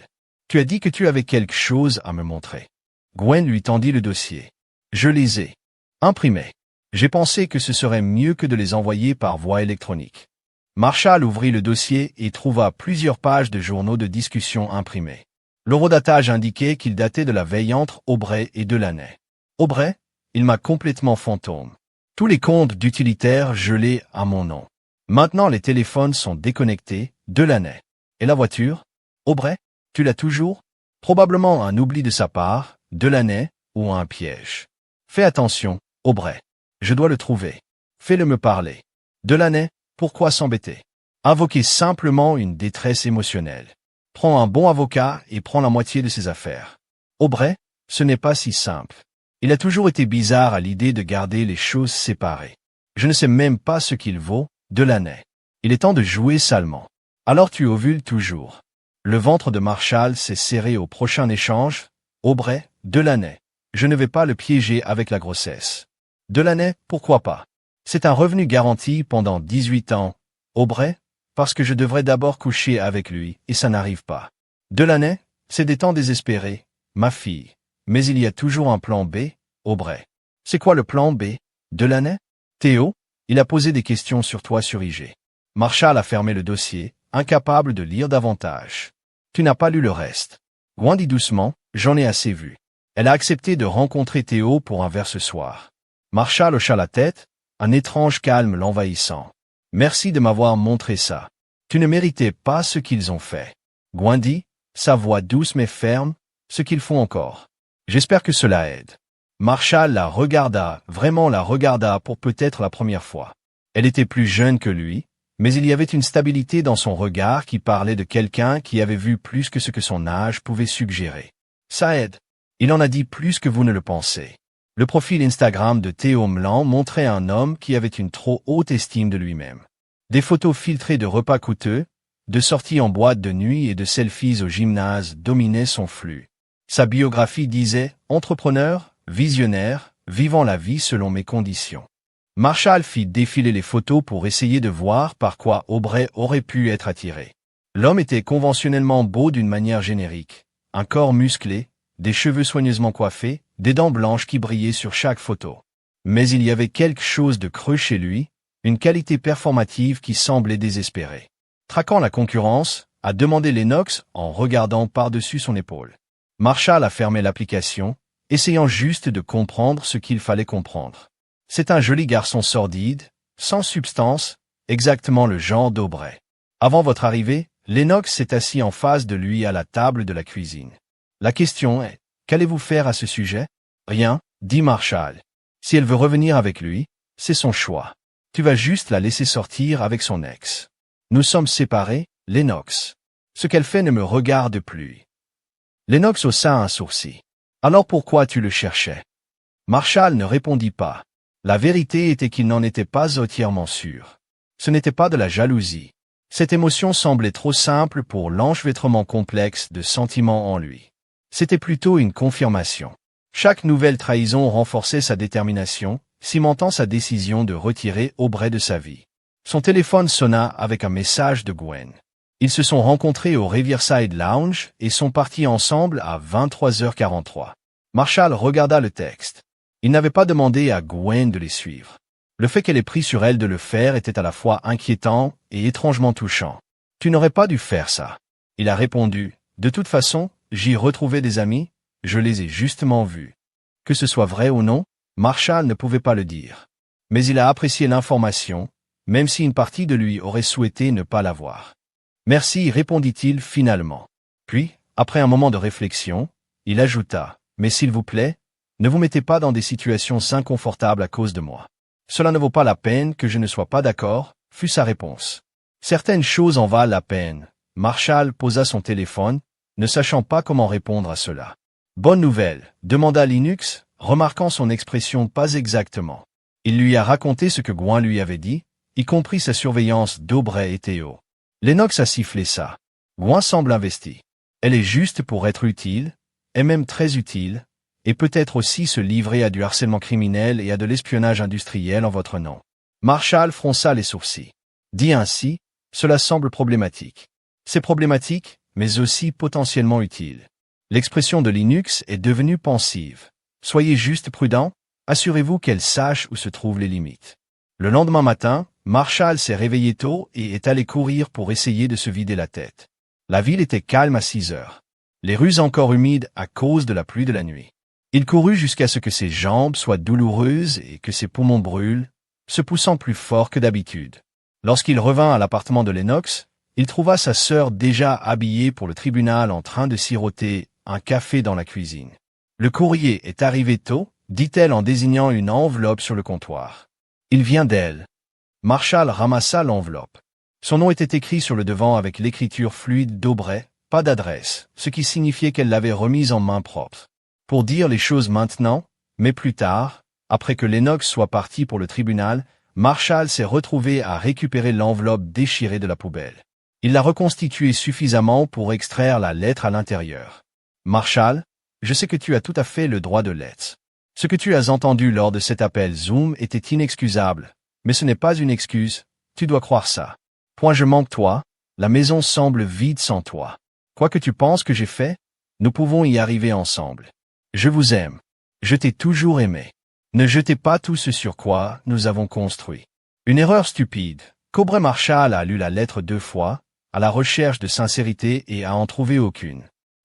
Tu as dit que tu avais quelque chose à me montrer. » Gwen lui tendit le dossier. « Je les ai imprimés. J'ai pensé que ce serait mieux que de les envoyer par voie électronique. » Marshall ouvrit le dossier et trouva plusieurs pages de journaux de discussion imprimés. L'horodatage indiquait qu'il datait de la veille entre Aubray et Delaney. Aubray, il m'a complètement fantôme. Tous les comptes d'utilitaires gelés à mon nom. Maintenant les téléphones sont déconnectés, Delaney. Et la voiture? Aubray, tu l'as toujours? Probablement un oubli de sa part, Delaney, ou un piège. Fais attention, Aubray. Je dois le trouver. Fais-le me parler. Delaney, pourquoi s'embêter? Invoquer simplement une détresse émotionnelle. Prends un bon avocat et prends la moitié de ses affaires. Aubray, ce n'est pas si simple. Il a toujours été bizarre à l'idée de garder les choses séparées. Je ne sais même pas ce qu'il vaut, Delaney. Il est temps de jouer salement. Alors tu ovules toujours. Le ventre de Marshall s'est serré au prochain échange. Aubray, Delaney. Je ne vais pas le piéger avec la grossesse. Delaney, pourquoi pas? C'est un revenu garanti pendant 18 ans. Aubray, parce que je devrais d'abord coucher avec lui, et ça n'arrive pas. Delaney, c'est des temps désespérés, ma fille. Mais il y a toujours un plan B, Aubray. C'est quoi le plan B, Delaney? Théo, il a posé des questions sur toi sur IG. Marshall a fermé le dossier, incapable de lire davantage. Tu n'as pas lu le reste. Gwen dit doucement, j'en ai assez vu. Elle a accepté de rencontrer Théo pour un verre ce soir. Marshall hocha la tête, un étrange calme l'envahissant. Merci de m'avoir montré ça. Tu ne méritais pas ce qu'ils ont fait. Gwen dit, sa voix douce mais ferme, ce qu'ils font encore. J'espère que cela aide. Marshall la regarda, vraiment la regarda pour peut-être la première fois. Elle était plus jeune que lui, mais il y avait une stabilité dans son regard qui parlait de quelqu'un qui avait vu plus que ce que son âge pouvait suggérer. Ça aide. Il en a dit plus que vous ne le pensez. Le profil Instagram de Théo Mlan montrait un homme qui avait une trop haute estime de lui-même. Des photos filtrées de repas coûteux, de sorties en boîte de nuit et de selfies au gymnase dominaient son flux. Sa biographie disait « Entrepreneur, visionnaire, vivant la vie selon mes conditions ». Marshall fit défiler les photos pour essayer de voir par quoi Aubray aurait pu être attiré. L'homme était conventionnellement beau d'une manière générique. Un corps musclé, des cheveux soigneusement coiffés, des dents blanches qui brillaient sur chaque photo. Mais il y avait quelque chose de creux chez lui, une qualité performative qui semblait désespérée. Traquant la concurrence, a demandé Lennox en regardant par-dessus son épaule. Marshall a fermé l'application, essayant juste de comprendre ce qu'il fallait comprendre. C'est un joli garçon sordide, sans substance, exactement le genre d'Aubray. Avant votre arrivée, Lennox s'est assis en face de lui à la table de la cuisine. La question est, qu'allez-vous faire à ce sujet? Rien, dit Marshall. Si elle veut revenir avec lui, c'est son choix. Tu vas juste la laisser sortir avec son ex. Nous sommes séparés, Lennox. Ce qu'elle fait ne me regarde plus. Lennox haussa un sourcil. Alors pourquoi tu le cherchais? Marshall ne répondit pas. La vérité était qu'il n'en était pas entièrement sûr. Ce n'était pas de la jalousie. Cette émotion semblait trop simple pour l'enchevêtrement complexe de sentiments en lui. C'était plutôt une confirmation. Chaque nouvelle trahison renforçait sa détermination, cimentant sa décision de retirer Aubrey de sa vie. Son téléphone sonna avec un message de Gwen. Ils se sont rencontrés au Riverside Lounge et sont partis ensemble à 23h43. Marshall regarda le texte. Il n'avait pas demandé à Gwen de les suivre. Le fait qu'elle ait pris sur elle de le faire était à la fois inquiétant et étrangement touchant. « Tu n'aurais pas dû faire ça. » Il a répondu. « De toute façon, j'y retrouvais des amis, je les ai justement vus. » Que ce soit vrai ou non, Marshall ne pouvait pas le dire. Mais il a apprécié l'information, même si une partie de lui aurait souhaité ne pas l'avoir. « Merci, répondit-il finalement. Puis, après un moment de réflexion, il ajouta. « Mais s'il vous plaît, ne vous mettez pas dans des situations inconfortables à cause de moi. Cela ne vaut pas la peine que je ne sois pas d'accord, fut sa réponse. Certaines choses en valent la peine. Marshall posa son téléphone, ne sachant pas comment répondre à cela. Bonne nouvelle, demanda Lennox, remarquant son expression pas exactement. Il lui a raconté ce que Gwen lui avait dit, y compris sa surveillance d'Aubrey et Théo. Lennox a sifflé ça. Gwen semble investie. Elle est juste pour être utile, et même très utile, et peut-être aussi se livrer à du harcèlement criminel et à de l'espionnage industriel en votre nom. Marshall fronça les sourcils. Dit ainsi, cela semble problématique. C'est problématique, mais aussi potentiellement utile. L'expression de Lennox est devenue pensive. Soyez juste prudent, assurez-vous qu'elle sache où se trouvent les limites. Le lendemain matin, Marshall s'est réveillé tôt et est allé courir pour essayer de se vider la tête. La ville était calme à 6 heures. Les rues encore humides à cause de la pluie de la nuit. Il courut jusqu'à ce que ses jambes soient douloureuses et que ses poumons brûlent, se poussant plus fort que d'habitude. Lorsqu'il revint à l'appartement de Lennox, il trouva sa sœur déjà habillée pour le tribunal en train de siroter un café dans la cuisine. « Le courrier est arrivé tôt » dit-elle en désignant une enveloppe sur le comptoir. « Il vient d'elle. » Marshall ramassa l'enveloppe. Son nom était écrit sur le devant avec l'écriture fluide d'Aubrey, pas d'adresse, ce qui signifiait qu'elle l'avait remise en main propre. Pour dire les choses maintenant, mais plus tard, après que Lennox soit parti pour le tribunal, Marshall s'est retrouvé à récupérer l'enveloppe déchirée de la poubelle. Il l'a reconstituée suffisamment pour extraire la lettre à l'intérieur. « Marshall, je sais que tu as tout à fait le droit de l'être. Ce que tu as entendu lors de cet appel Zoom était inexcusable, mais ce n'est pas une excuse, tu dois croire ça. Point je manque toi, la maison semble vide sans toi. Quoi que tu penses que j'ai fait, nous pouvons y arriver ensemble. Je vous aime. Je t'ai toujours aimé. Ne jetez pas tout ce sur quoi nous avons construit. » Une erreur stupide. Qu'Aubrey Marshall a lu la lettre 2 fois, à la recherche de sincérité et à en trouver aucune.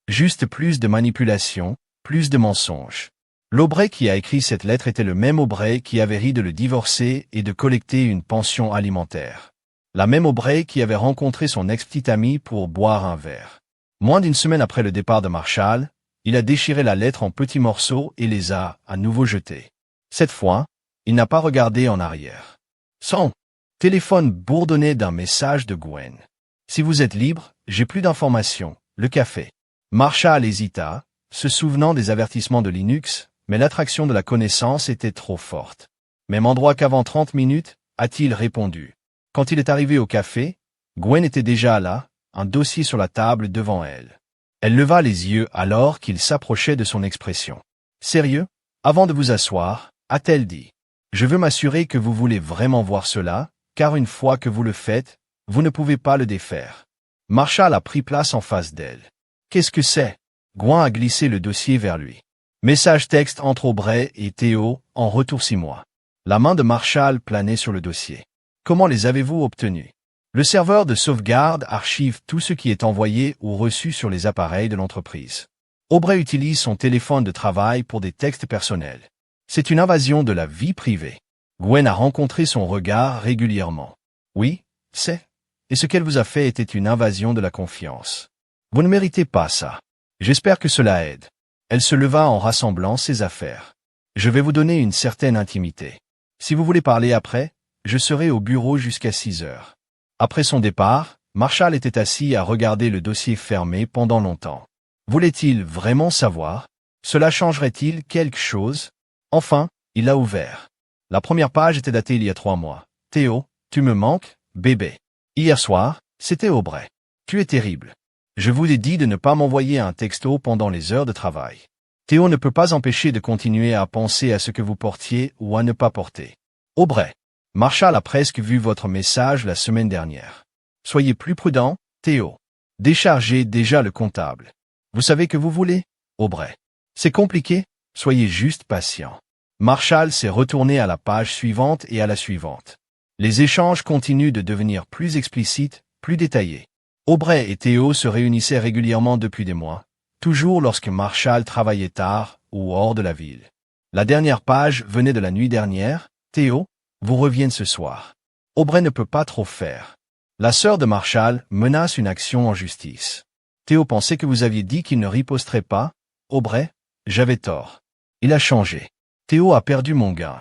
Juste plus de manipulation, plus de mensonges. L'Aubrey qui a écrit cette lettre était le même Aubrey qui avait ri de le divorcer et de collecter une pension alimentaire. La même Aubrey qui avait rencontré son ex-petite amie pour boire un verre. Moins d'une semaine après le départ de Marshall, il a déchiré la lettre en petits morceaux et les a à nouveau jetés. Cette fois, il n'a pas regardé en arrière. Son téléphone bourdonnait d'un message de Gwen. « Si vous êtes libre, j'ai plus d'informations. Le café. » Marshall hésita, se souvenant des avertissements de Lennox, mais l'attraction de la connaissance était trop forte. « Même endroit qu'avant 30 minutes, a-t-il répondu. Quand il est arrivé au café, Gwen était déjà là, un dossier sur la table devant elle. Elle leva les yeux alors qu'il s'approchait de son expression. « Sérieux? Avant de vous asseoir, a-t-elle dit. Je veux m'assurer que vous voulez vraiment voir cela, car une fois que vous le faites, vous ne pouvez pas le défaire. » Marshall a pris place en face d'elle. « Qu'est-ce que c'est? » Gwen a glissé le dossier vers lui. Message texte entre Aubrey et Théo, en retour 6 mois. La main de Marshall planait sur le dossier. « Comment les avez-vous obtenus? » Le serveur de sauvegarde archive tout ce qui est envoyé ou reçu sur les appareils de l'entreprise. Aubrey utilise son téléphone de travail pour des textes personnels. C'est une invasion de la vie privée. Gwen a rencontré son regard régulièrement. Oui, c'est. Et ce qu'elle vous a fait était une invasion de la confiance. Vous ne méritez pas ça. J'espère que cela aide. Elle se leva en rassemblant ses affaires. Je vais vous donner une certaine intimité. Si vous voulez parler après, je serai au bureau jusqu'à 6 heures. Après son départ, Marshall était assis à regarder le dossier fermé pendant longtemps. Voulait-il vraiment savoir? Cela changerait-il quelque chose? Enfin, il l'a ouvert. La première page était datée il y a 3 mois. Théo, tu me manques, bébé. Hier soir, c'était Aubrey. Tu es terrible. Je vous ai dit de ne pas m'envoyer un texto pendant les heures de travail. Théo ne peut pas empêcher de continuer à penser à ce que vous portiez ou à ne pas porter. Aubrey. Marshall a presque vu votre message la semaine dernière. Soyez plus prudent, Théo. Déchargez déjà le comptable. Vous savez que vous voulez, Aubrey. C'est compliqué, soyez juste patient. Marshall s'est retourné à la page suivante et à la suivante. Les échanges continuent de devenir plus explicites, plus détaillés. Aubrey et Théo se réunissaient régulièrement depuis des mois, toujours lorsque Marshall travaillait tard ou hors de la ville. La dernière page venait de la nuit dernière. Théo, vous reviennent ce soir. Aubrey ne peut pas trop faire. La sœur de Marshall menace une action en justice. Théo pensait que vous aviez dit qu'il ne riposterait pas. Aubrey, j'avais tort. Il a changé. Théo a perdu mon gain.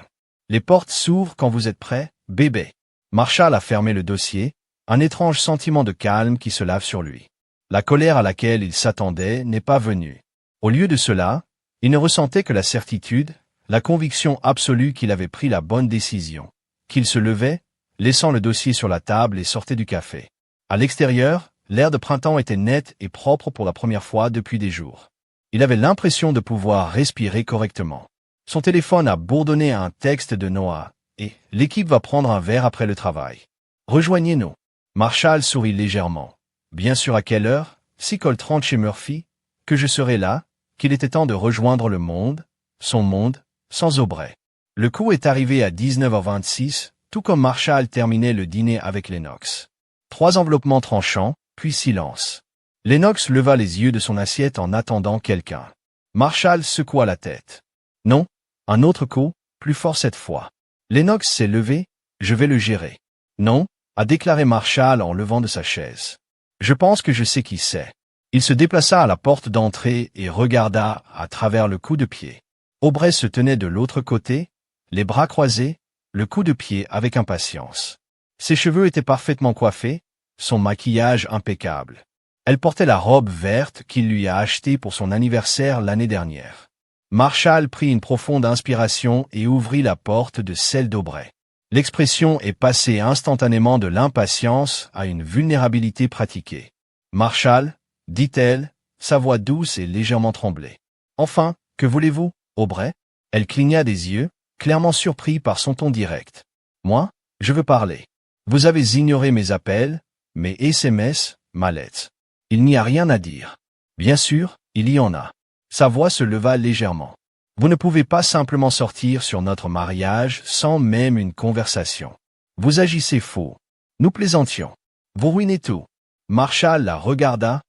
Les portes s'ouvrent quand vous êtes prêt, bébé. Marshall a fermé le dossier, un étrange sentiment de calme qui se lave sur lui. La colère à laquelle il s'attendait n'est pas venue. Au lieu de cela, il ne ressentait que la certitude, la conviction absolue qu'il avait pris la bonne décision, qu'il se levait, laissant le dossier sur la table et sortait du café. À l'extérieur, l'air de printemps était net et propre pour la première fois depuis des jours. Il avait l'impression de pouvoir respirer correctement. Son téléphone a bourdonné un texte de Noah, et « L'équipe va prendre un verre après le travail. Rejoignez-nous ». Marshall sourit légèrement. Bien sûr à quelle heure, 6h30 chez Murphy, que je serai là, qu'il était temps de rejoindre le monde, son monde, sans Aubrey. Le coup est arrivé à 19h26, tout comme Marshall terminait le dîner avec Lennox. 3 enveloppements tranchants, puis silence. Lennox leva les yeux de son assiette en attendant quelqu'un. Marshall secoua la tête. Non, un autre coup, plus fort cette fois. Lennox s'est levé, je vais le gérer. Non, a déclaré Marshall en levant de sa chaise. Je pense que je sais qui c'est. Il se déplaça à la porte d'entrée et regarda à travers le coup de pied. Aubrey se tenait de l'autre côté, les bras croisés, le coup de pied avec impatience. Ses cheveux étaient parfaitement coiffés, son maquillage impeccable. Elle portait la robe verte qu'il lui a achetée pour son anniversaire l'année dernière. Marshall prit une profonde inspiration et ouvrit la porte de celle d'Aubrey. L'expression est passée instantanément de l'impatience à une vulnérabilité pratiquée. « Marshall » dit-elle, sa voix douce et légèrement tremblée. « Enfin, que voulez-vous, Aubrey ?» Elle cligna des yeux, clairement surpris par son ton direct. « Moi, je veux parler. Vous avez ignoré mes appels, mes SMS, ma lettre. Il n'y a rien à dire. Bien sûr, il y en a. » Sa voix se leva légèrement. « Vous ne pouvez pas simplement sortir sur notre mariage sans même une conversation. Vous agissez faux. Nous plaisantions. Vous ruinez tout. » Marshall la regarda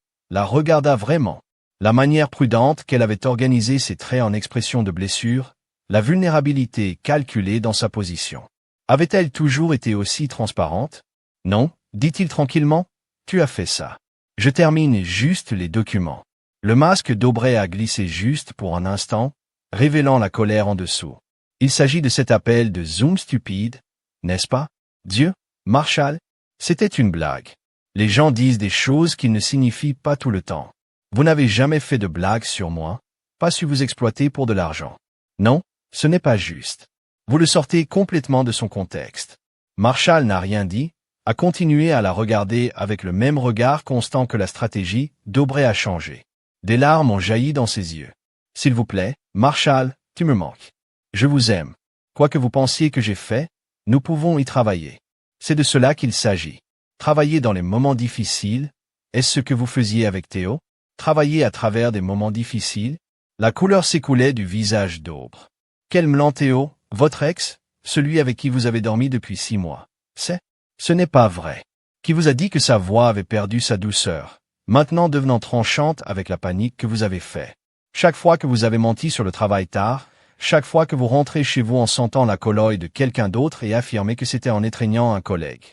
vraiment. La manière prudente qu'elle avait organisé ses traits en expression de blessure, la vulnérabilité calculée dans sa position. Avait-elle toujours été aussi transparente? Non, dit-il tranquillement, tu as fait ça. Je termine juste les documents. Le masque d'Aubrey a glissé juste pour un instant, révélant la colère en dessous. Il s'agit de cet appel de Zoom stupide, n'est-ce pas? Dieu, Marshall, c'était une blague. Les gens disent des choses qui ne signifient pas tout le temps. Vous n'avez jamais fait de blagues sur moi, pas su vous exploiter pour de l'argent. Non, ce n'est pas juste. Vous le sortez complètement de son contexte. Marshall n'a rien dit, a continué à la regarder avec le même regard constant que la stratégie d'Aubrey a changé. Des larmes ont jailli dans ses yeux. S'il vous plaît, Marshall, tu me manques. Je vous aime. Quoi que vous pensiez que j'ai fait, nous pouvons y travailler. C'est de cela qu'il s'agit. Travailler dans les moments difficiles, est-ce ce que vous faisiez avec Théo? Travailler à travers des moments difficiles? La couleur s'écoulait du visage d'Aubrey. Quel blanc Théo, votre ex, celui avec qui vous avez dormi depuis 6 mois. Ce n'est pas vrai. Qui vous a dit que sa voix avait perdu sa douceur, maintenant devenant tranchante avec la panique que vous avez fait? Chaque fois que vous avez menti sur le travail tard, chaque fois que vous rentrez chez vous en sentant la colère de quelqu'un d'autre et affirmez que c'était en étreignant un collègue.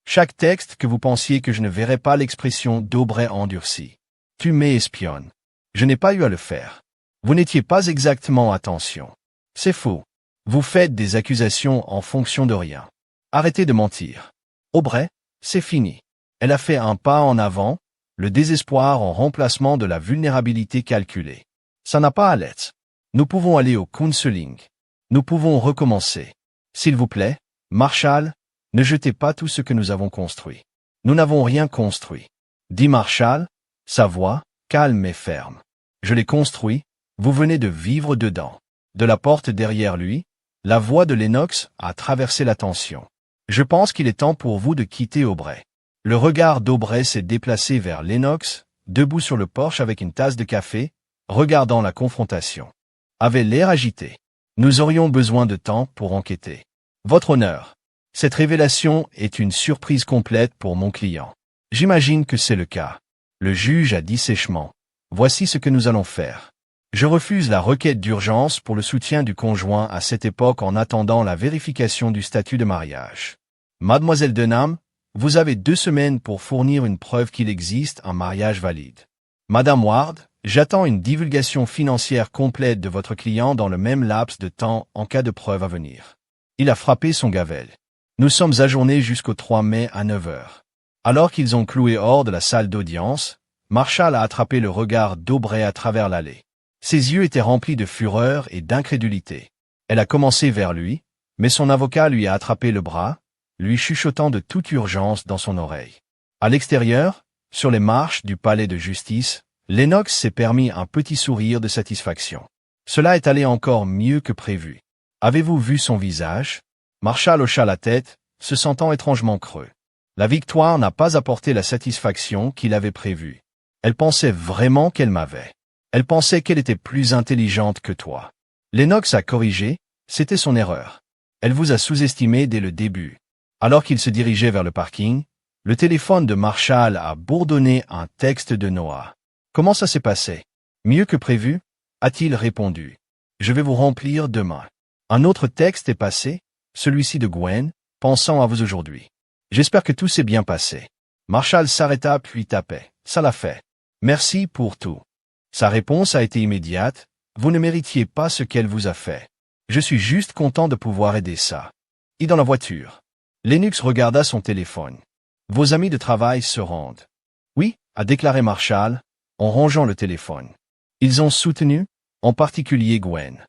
Chaque texte que vous pensiez que je ne verrais pas l'expression d'Aubrey endurcie. Tu m'espionnes. Je n'ai pas eu à le faire. Vous n'étiez pas exactement attention. C'est faux. Vous faites des accusations en fonction de rien. Arrêtez de mentir. Aubrey, c'est fini. Elle a fait un pas en avant, le désespoir en remplacement de la vulnérabilité calculée. Ça n'a pas à l'être. Nous pouvons aller au counseling. Nous pouvons recommencer. S'il vous plaît, Marshall, ne jetez pas tout ce que nous avons construit. Nous n'avons rien construit. Dit Marshall, sa voix, calme et ferme. Je l'ai construit, vous venez de vivre dedans. De la porte derrière lui, la voix de Lennox a traversé la tension. Je pense qu'il est temps pour vous de quitter Aubrey. Le regard d'Aubrey s'est déplacé vers Lennox, debout sur le porche avec une tasse de café, regardant la confrontation. Avait l'air agité. Nous aurions besoin de temps pour enquêter. Votre honneur. Cette révélation est une surprise complète pour mon client. J'imagine que c'est le cas. Le juge a dit sèchement. Voici ce que nous allons faire. Je refuse la requête d'urgence pour le soutien du conjoint à cette époque en attendant la vérification du statut de mariage. Mademoiselle Denham, vous avez 2 semaines pour fournir une preuve qu'il existe un mariage valide. Madame Ward, j'attends une divulgation financière complète de votre client dans le même laps de temps en cas de preuve à venir. Il a frappé son gavel. Nous sommes ajournés jusqu'au 3 mai à 9 heures. Alors qu'ils ont cloué hors de la salle d'audience, Marshall a attrapé le regard d'Aubrey à travers l'allée. Ses yeux étaient remplis de fureur et d'incrédulité. Elle a commencé vers lui, mais son avocat lui a attrapé le bras, lui chuchotant de toute urgence dans son oreille. À l'extérieur, sur les marches du palais de justice, Lennox s'est permis un petit sourire de satisfaction. Cela est allé encore mieux que prévu. Avez-vous vu son visage? Marshall hocha la tête, se sentant étrangement creux. La victoire n'a pas apporté la satisfaction qu'il avait prévue. Elle pensait vraiment qu'elle m'avait. Elle pensait qu'elle était plus intelligente que toi. Lennox a corrigé, c'était son erreur. Elle vous a sous-estimé dès le début. Alors qu'il se dirigeait vers le parking, le téléphone de Marshall a bourdonné un texte de Noah. Comment ça s'est passé? Mieux que prévu? A-t-il répondu. Je vais vous remplir demain. Un autre texte est passé, celui-ci de Gwen, pensant à vous aujourd'hui. J'espère que tout s'est bien passé. Marshall s'arrêta puis tapait. Ça l'a fait. Merci pour tout. Sa réponse a été immédiate. Vous ne méritiez pas ce qu'elle vous a fait. Je suis juste content de pouvoir aider ça. Et dans la voiture. Lennox regarda son téléphone. Vos amis de travail se rendent. Oui, a déclaré Marshall, en rangeant le téléphone. Ils ont soutenu, en particulier Gwen.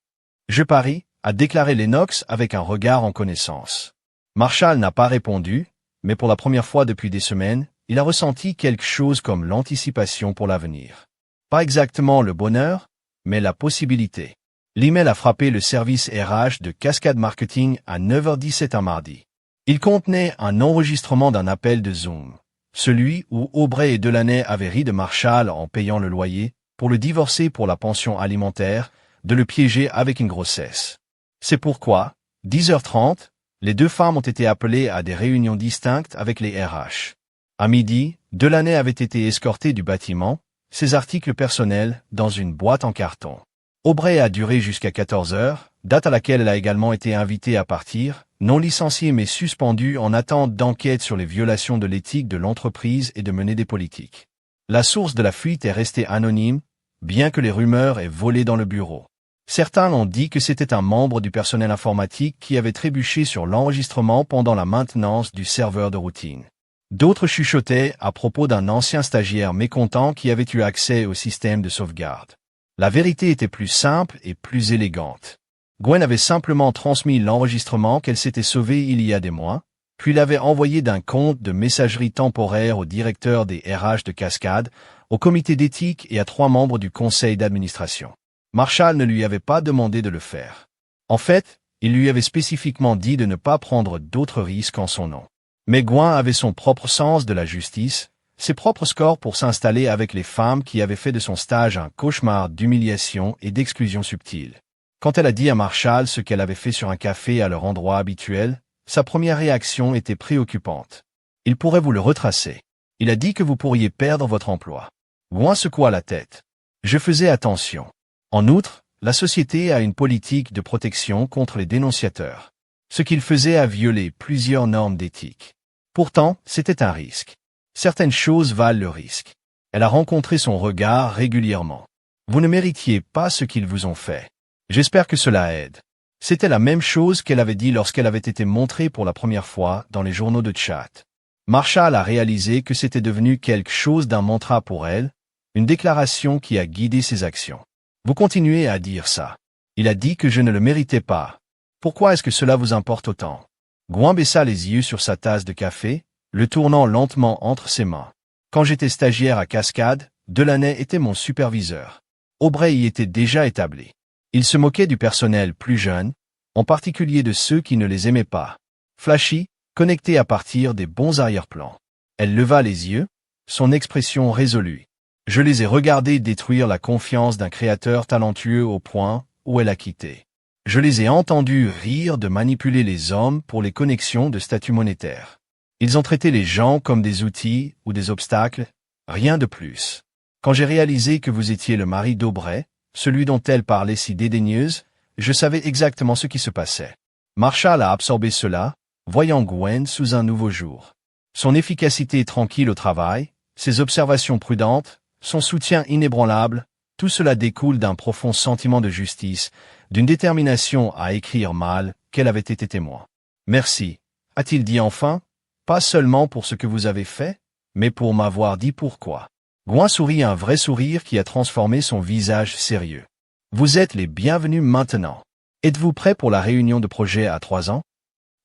Je parie, a déclaré Lennox avec un regard en connaissance. Marshall n'a pas répondu, mais pour la première fois depuis des semaines, il a ressenti quelque chose comme l'anticipation pour l'avenir. Pas exactement le bonheur, mais la possibilité. L'email a frappé le service RH de Cascade Marketing à 9h17 un mardi. Il contenait un enregistrement d'un appel de Zoom. Celui où Aubrey et Delaney avaient ri de Marshall en payant le loyer, pour le divorcer pour la pension alimentaire, de le piéger avec une grossesse. C'est pourquoi, 10h30, les 2 femmes ont été appelées à des réunions distinctes avec les RH. À midi, Delaney avait été escorté du bâtiment, ses articles personnels, dans une boîte en carton. Aubrey a duré jusqu'à 14h, date à laquelle elle a également été invitée à partir, non licenciée mais suspendue en attente d'enquête sur les violations de l'éthique de l'entreprise et de mener des politiques. La source de la fuite est restée anonyme, bien que les rumeurs aient volé dans le bureau. Certains ont dit que c'était un membre du personnel informatique qui avait trébuché sur l'enregistrement pendant la maintenance du serveur de routine. D'autres chuchotaient à propos d'un ancien stagiaire mécontent qui avait eu accès au système de sauvegarde. La vérité était plus simple et plus élégante. Gwen avait simplement transmis l'enregistrement qu'elle s'était sauvée il y a des mois, puis l'avait envoyé d'un compte de messagerie temporaire au directeur des RH de Cascade, au comité d'éthique et à 3 membres du conseil d'administration. Marshall ne lui avait pas demandé de le faire. En fait, il lui avait spécifiquement dit de ne pas prendre d'autres risques en son nom. Mais Gwen avait son propre sens de la justice, ses propres scores pour s'installer avec les femmes qui avaient fait de son stage un cauchemar d'humiliation et d'exclusion subtile. Quand elle a dit à Marshall ce qu'elle avait fait sur un café à leur endroit habituel, sa première réaction était préoccupante. Il pourrait vous le retracer. Il a dit que vous pourriez perdre votre emploi. Gwen secoua la tête. Je faisais attention. En outre, la société a une politique de protection contre les dénonciateurs. Ce qu'il faisait a violé plusieurs normes d'éthique. Pourtant, c'était un risque. Certaines choses valent le risque. Elle a rencontré son regard régulièrement. Vous ne méritiez pas ce qu'ils vous ont fait. J'espère que cela aide. C'était la même chose qu'elle avait dit lorsqu'elle avait été montrée pour la première fois dans les journaux de chat. Marshall a réalisé que c'était devenu quelque chose d'un mantra pour elle, une déclaration qui a guidé ses actions. Vous continuez à dire ça. Il a dit que je ne le méritais pas. Pourquoi est-ce que cela vous importe autant? Gwen baissa les yeux sur sa tasse de café, le tournant lentement entre ses mains. Quand j'étais stagiaire à Cascade, Delaney était mon superviseur. Aubrey y était déjà établi. Il se moquait du personnel plus jeune, en particulier de ceux qui ne les aimaient pas. Flashy, connecté à partir des bons arrière-plans. Elle leva les yeux, son expression résolue. Je les ai regardés détruire la confiance d'un créateur talentueux au point où elle a quitté. Je les ai entendus rire de manipuler les hommes pour les connexions de statut monétaire. Ils ont traité les gens comme des outils ou des obstacles, rien de plus. Quand j'ai réalisé que vous étiez le mari d'Aubrey, celui dont elle parlait si dédaigneuse, je savais exactement ce qui se passait. Marshall a absorbé cela, voyant Gwen sous un nouveau jour. Son efficacité tranquille au travail, ses observations prudentes, son soutien inébranlable, tout cela découle d'un profond sentiment de justice, d'une détermination à écrire mal, qu'elle avait été témoin. Merci, a-t-il dit enfin, pas seulement pour ce que vous avez fait, mais pour m'avoir dit pourquoi. Gwen sourit un vrai sourire qui a transformé son visage sérieux. Vous êtes les bienvenus maintenant. Êtes-vous prêt pour la réunion de projet à 3 ans?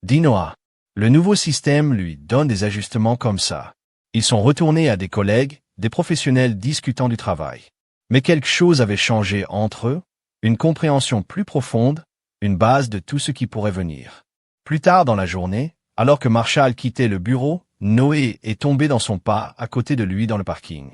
Dit Noah. Le nouveau système lui donne des ajustements comme ça. Ils sont retournés à des collègues, des professionnels discutant du travail. Mais quelque chose avait changé entre eux, une compréhension plus profonde, une base de tout ce qui pourrait venir. Plus tard dans la journée, alors que Marshall quittait le bureau, Noé est tombé dans son pas à côté de lui dans le parking.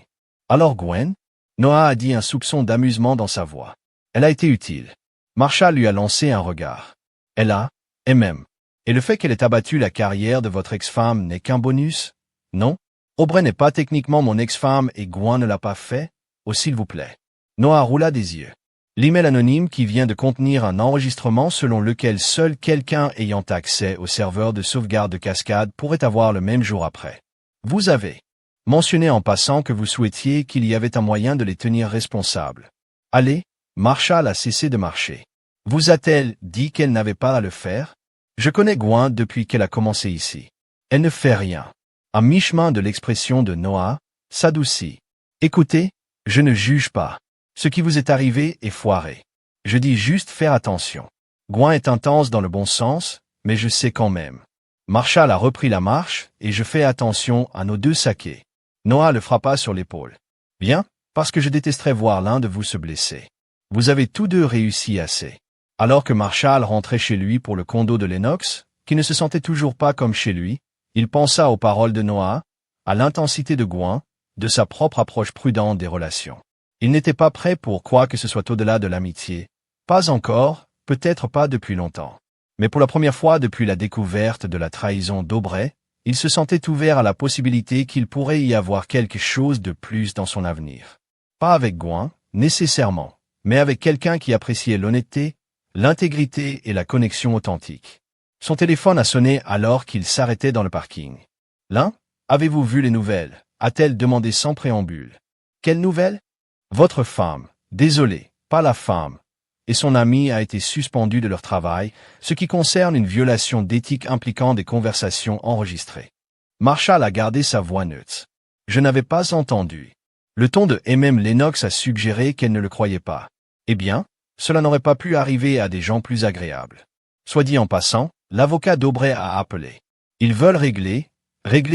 Alors Gwen? Noah a dit un soupçon d'amusement dans sa voix. Elle a été utile. Marshall lui a lancé un regard. Elle a, et même. Et le fait qu'elle ait abattu la carrière de votre ex-femme n'est qu'un bonus? Non? Aubrey n'est pas techniquement mon ex-femme et Gwen ne l'a pas fait? Oh s'il vous plaît. Noah roula des yeux. L'email anonyme qui vient de contenir un enregistrement selon lequel seul quelqu'un ayant accès au serveur de sauvegarde de Cascade pourrait avoir le même jour après. Vous avez mentionné en passant que vous souhaitiez qu'il y avait un moyen de les tenir responsables. Allez, Marshall a cessé de marcher. Vous a-t-elle dit qu'elle n'avait pas à le faire? Je connais Gwen depuis qu'elle a commencé ici. Elle ne fait rien. À mi-chemin de l'expression de Noah, s'adoucit. Écoutez, je ne juge pas. Ce qui vous est arrivé est foiré. Je dis juste faire attention. Gwen est intense dans le bon sens, mais je sais quand même. Marshall a repris la marche, et je fais attention à nos deux sakés. Noah le frappa sur l'épaule. Bien, parce que je détesterais voir l'un de vous se blesser. Vous avez tous deux réussi assez. Alors que Marshall rentrait chez lui pour le condo de Lennox, qui ne se sentait toujours pas comme chez lui, il pensa aux paroles de Noah, à l'intensité de Gwen, de sa propre approche prudente des relations. Il n'était pas prêt pour quoi que ce soit au-delà de l'amitié. Pas encore, peut-être pas depuis longtemps. Mais pour la première fois depuis la découverte de la trahison d'Aubrey, il se sentait ouvert à la possibilité qu'il pourrait y avoir quelque chose de plus dans son avenir. Pas avec Gwen, nécessairement, mais avec quelqu'un qui appréciait l'honnêteté, l'intégrité et la connexion authentique. Son téléphone a sonné alors qu'il s'arrêtait dans le parking. L'un, avez-vous vu les nouvelles? A-t-elle demandé sans préambule. Quelles nouvelles? Votre femme, désolé, pas la femme, et son ami a été suspendu de leur travail, ce qui concerne une violation d'éthique impliquant des conversations enregistrées. Marshall a gardé sa voix neutre. Je n'avais pas entendu. Le ton de M.M. Lennox a suggéré qu'elle ne le croyait pas. Eh bien, cela n'aurait pas pu arriver à des gens plus agréables. Soit dit en passant, l'avocat d'Aubrey a appelé. Ils veulent régler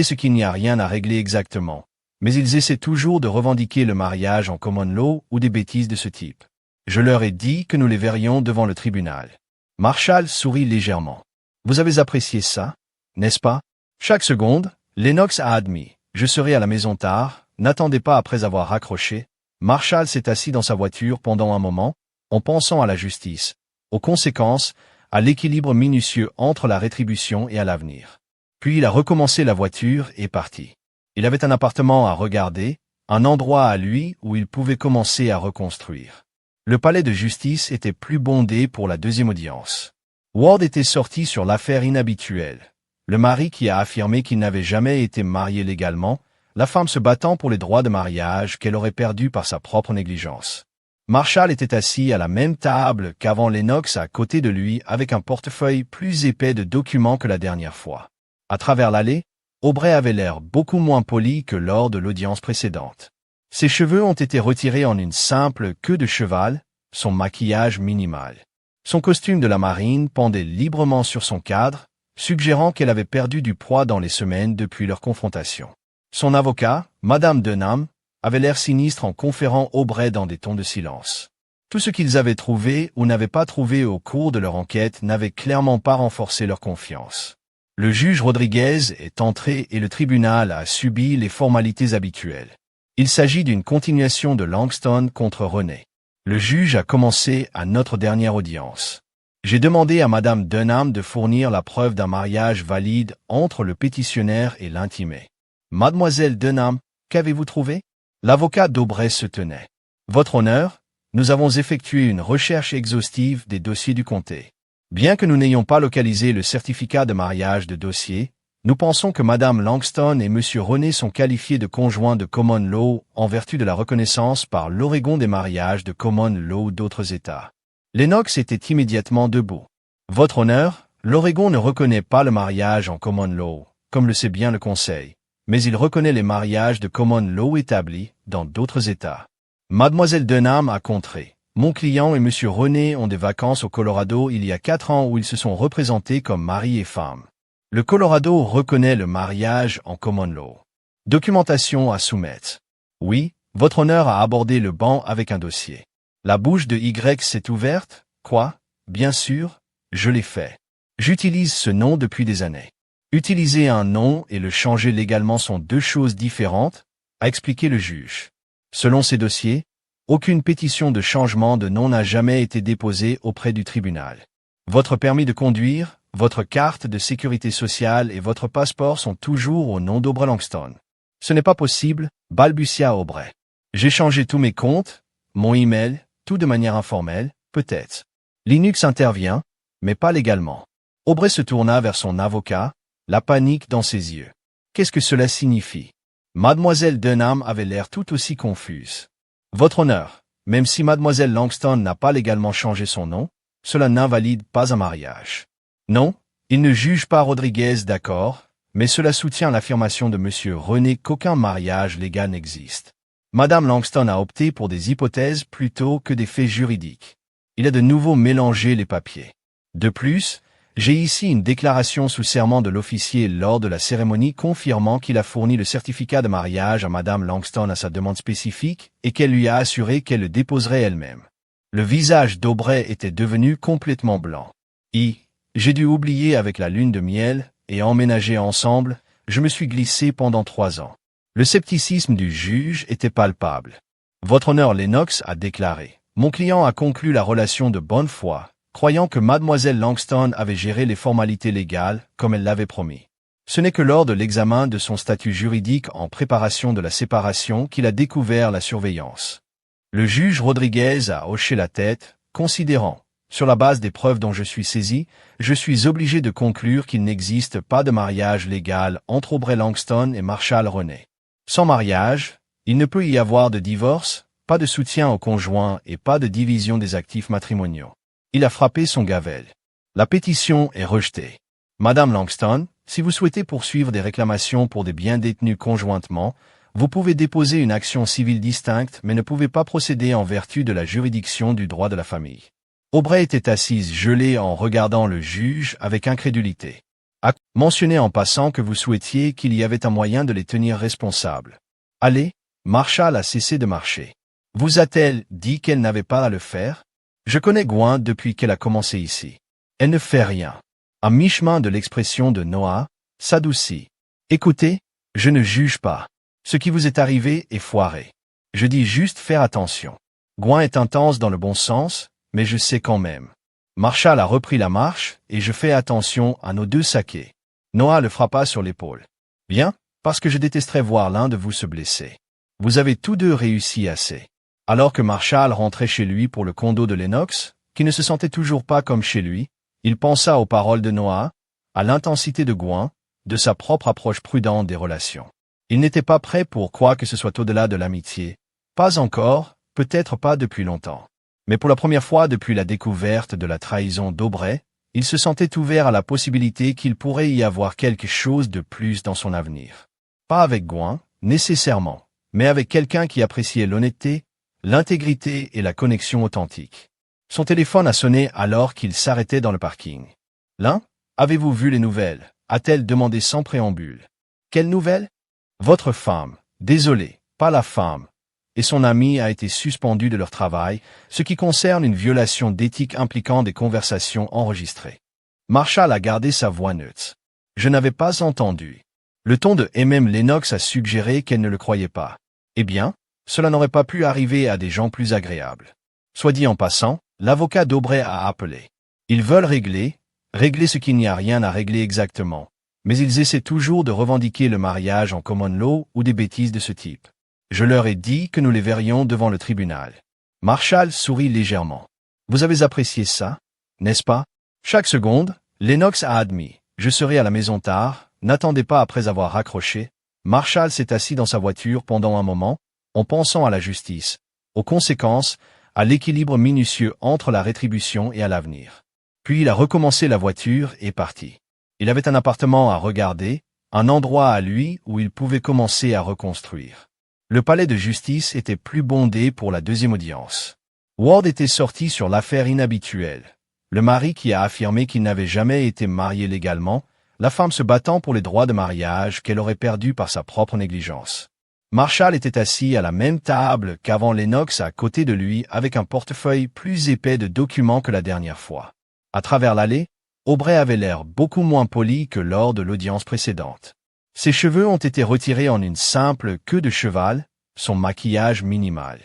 ce qu'il n'y a rien à régler exactement. Mais ils essaient toujours de revendiquer le mariage en common law ou des bêtises de ce type. Je leur ai dit que nous les verrions devant le tribunal. Marshall sourit légèrement. Vous avez apprécié ça, n'est-ce pas? Chaque seconde, Lennox a admis. Je serai à la maison tard, n'attendez pas après avoir raccroché. Marshall s'est assis dans sa voiture pendant un moment, en pensant à la justice, aux conséquences, à l'équilibre minutieux entre la rétribution et à l'avenir. Puis il a recommencé la voiture et parti. Il avait un appartement à regarder, un endroit à lui où il pouvait commencer à reconstruire. Le palais de justice était plus bondé pour la deuxième audience. Ward était sorti sur l'affaire inhabituelle. Le mari qui a affirmé qu'il n'avait jamais été marié légalement, la femme se battant pour les droits de mariage qu'elle aurait perdus par sa propre négligence. Marshall était assis à la même table qu'avant Lennox à côté de lui avec un portefeuille plus épais de documents que la dernière fois. À travers l'allée, Aubrey avait l'air beaucoup moins poli que lors de l'audience précédente. Ses cheveux ont été retirés en une simple queue de cheval, son maquillage minimal. Son costume de la marine pendait librement sur son cadre, suggérant qu'elle avait perdu du poids dans les semaines depuis leur confrontation. Son avocat, Madame Dunham, avait l'air sinistre en conférant Aubrey dans des tons de silence. Tout ce qu'ils avaient trouvé ou n'avaient pas trouvé au cours de leur enquête n'avait clairement pas renforcé leur confiance. Le juge Rodriguez est entré et le tribunal a subi les formalités habituelles. Il s'agit d'une continuation de Langston contre René. Le juge a commencé à notre dernière audience. J'ai demandé à Madame Dunham de fournir la preuve d'un mariage valide entre le pétitionnaire et l'intimé. Mademoiselle Dunham, qu'avez-vous trouvé? L'avocat d'Aubrey se tenait. Votre honneur, nous avons effectué une recherche exhaustive des dossiers du comté. Bien que nous n'ayons pas localisé le certificat de mariage de dossier, nous pensons que Madame Langston et Monsieur René sont qualifiés de conjoints de common law en vertu de la reconnaissance par l'Oregon des mariages de common law d'autres États. Lennox était immédiatement debout. Votre honneur, l'Oregon ne reconnaît pas le mariage en common law, comme le sait bien le Conseil, mais il reconnaît les mariages de common law établis dans d'autres États. Mademoiselle Dunham a contré. Mon client et Monsieur René ont des vacances au Colorado il y a 4 ans où ils se sont représentés comme mari et femme. Le Colorado reconnaît le mariage en common law. Documentation à soumettre. Oui, votre honneur a abordé le banc avec un dossier. La bouche de Y s'est ouverte, quoi? Bien sûr, je l'ai fait. J'utilise ce nom depuis des années. Utiliser un nom et le changer légalement sont deux choses différentes, a expliqué le juge. Selon ces dossiers, aucune pétition de changement de nom n'a jamais été déposée auprès du tribunal. Votre permis de conduire, votre carte de sécurité sociale et votre passeport sont toujours au nom d'Aubrey Langston. Ce n'est pas possible, balbutia Aubrey. J'ai changé tous mes comptes, mon email, tout de manière informelle, peut-être. Linux intervient, mais pas légalement. Aubrey se tourna vers son avocat, la panique dans ses yeux. Qu'est-ce que cela signifie? Mademoiselle Dunham avait l'air tout aussi confuse. Votre honneur, même si Mademoiselle Langston n'a pas légalement changé son nom, cela n'invalide pas un mariage. Non, il ne juge pas Rodriguez d'accord, mais cela soutient l'affirmation de Monsieur René qu'aucun mariage légal n'existe. Madame Langston a opté pour des hypothèses plutôt que des faits juridiques. Il a de nouveau mélangé les papiers. De plus, j'ai ici une déclaration sous serment de l'officier lors de la cérémonie confirmant qu'il a fourni le certificat de mariage à Madame Langston à sa demande spécifique et qu'elle lui a assuré qu'elle le déposerait elle-même. Le visage d'Aubrey était devenu complètement blanc. J'ai dû oublier avec la lune de miel et emménager ensemble, je me suis glissé pendant 3 ans. Le scepticisme du juge était palpable. Votre honneur Lennox a déclaré. Mon client a conclu la relation de bonne foi, croyant que Mademoiselle Langston avait géré les formalités légales comme elle l'avait promis. Ce n'est que lors de l'examen de son statut juridique en préparation de la séparation qu'il a découvert la surveillance. Le juge Rodriguez a hoché la tête, considérant, sur la base des preuves dont je suis saisi, je suis obligé de conclure qu'il n'existe pas de mariage légal entre Aubrey Langston et Marshall René. Sans mariage, il ne peut y avoir de divorce, pas de soutien au conjoint et pas de division des actifs matrimoniaux. Il a frappé son gavel. La pétition est rejetée. Madame Langston, si vous souhaitez poursuivre des réclamations pour des biens détenus conjointement, vous pouvez déposer une action civile distincte mais ne pouvez pas procéder en vertu de la juridiction du droit de la famille. Aubrey était assise gelée en regardant le juge avec incrédulité. A mentionné en passant que vous souhaitiez qu'il y avait un moyen de les tenir responsables. Allez, Marshall a cessé de marcher. Vous a-t-elle dit qu'elle n'avait pas à le faire? Je connais Gwen depuis qu'elle a commencé ici. Elle ne fait rien. À mi-chemin de l'expression de Noah, s'adoucit. Écoutez, je ne juge pas. Ce qui vous est arrivé est foiré. Je dis juste faire attention. Gwen est intense dans le bon sens, mais je sais quand même. Marshall a repris la marche, et je fais attention à nos deux sakés. Noah le frappa sur l'épaule. Bien, parce que je détesterais voir l'un de vous se blesser. Vous avez tous deux réussi assez. Alors que Marshall rentrait chez lui pour le condo de Lennox, qui ne se sentait toujours pas comme chez lui, il pensa aux paroles de Noah, à l'intensité de Gwen, de sa propre approche prudente des relations. Il n'était pas prêt pour quoi que ce soit au-delà de l'amitié. Pas encore, peut-être pas depuis longtemps. Mais pour la première fois depuis la découverte de la trahison d'Aubrey, il se sentait ouvert à la possibilité qu'il pourrait y avoir quelque chose de plus dans son avenir. Pas avec Gouin, nécessairement, mais avec quelqu'un qui appréciait l'honnêteté, l'intégrité et la connexion authentique. Son téléphone a sonné alors qu'il s'arrêtait dans le parking. « L'un, avez-vous vu les nouvelles ?» a-t-elle demandé sans préambule. « Quelles nouvelles ?»« Votre femme, désolé, pas la femme, et son ami a été suspendu de leur travail, ce qui concerne une violation d'éthique impliquant des conversations enregistrées. » Marshall a gardé sa voix neutre. « Je n'avais pas entendu. » Le ton de M.M. Lennox a suggéré qu'elle ne le croyait pas. Eh bien, cela n'aurait pas pu arriver à des gens plus agréables. Soit dit en passant, l'avocat d'Aubrey a appelé. Ils veulent régler ce qu'il n'y a rien à régler exactement, mais ils essaient toujours de revendiquer le mariage en common law ou des bêtises de ce type. Je leur ai dit que nous les verrions devant le tribunal. Marshall sourit légèrement. Vous avez apprécié ça, n'est-ce pas? Chaque seconde, Lennox a admis. Je serai à la maison tard, n'attendez pas après avoir raccroché. Marshall s'est assis dans sa voiture pendant un moment, en pensant à la justice, aux conséquences, à l'équilibre minutieux entre la rétribution et à l'avenir. Puis il a recommencé la voiture et parti. Il avait un appartement à regarder, un endroit à lui où il pouvait commencer à reconstruire. Le palais de justice était plus bondé pour la deuxième audience. Ward était sorti sur l'affaire inhabituelle. Le mari qui a affirmé qu'il n'avait jamais été marié légalement, la femme se battant pour les droits de mariage qu'elle aurait perdus par sa propre négligence. Marshall était assis à la même table qu'avant Lennox à côté de lui avec un portefeuille plus épais de documents que la dernière fois. À travers l'allée, Aubrey avait l'air beaucoup moins poli que lors de l'audience précédente. Ses cheveux ont été retirés en une simple queue de cheval, son maquillage minimal.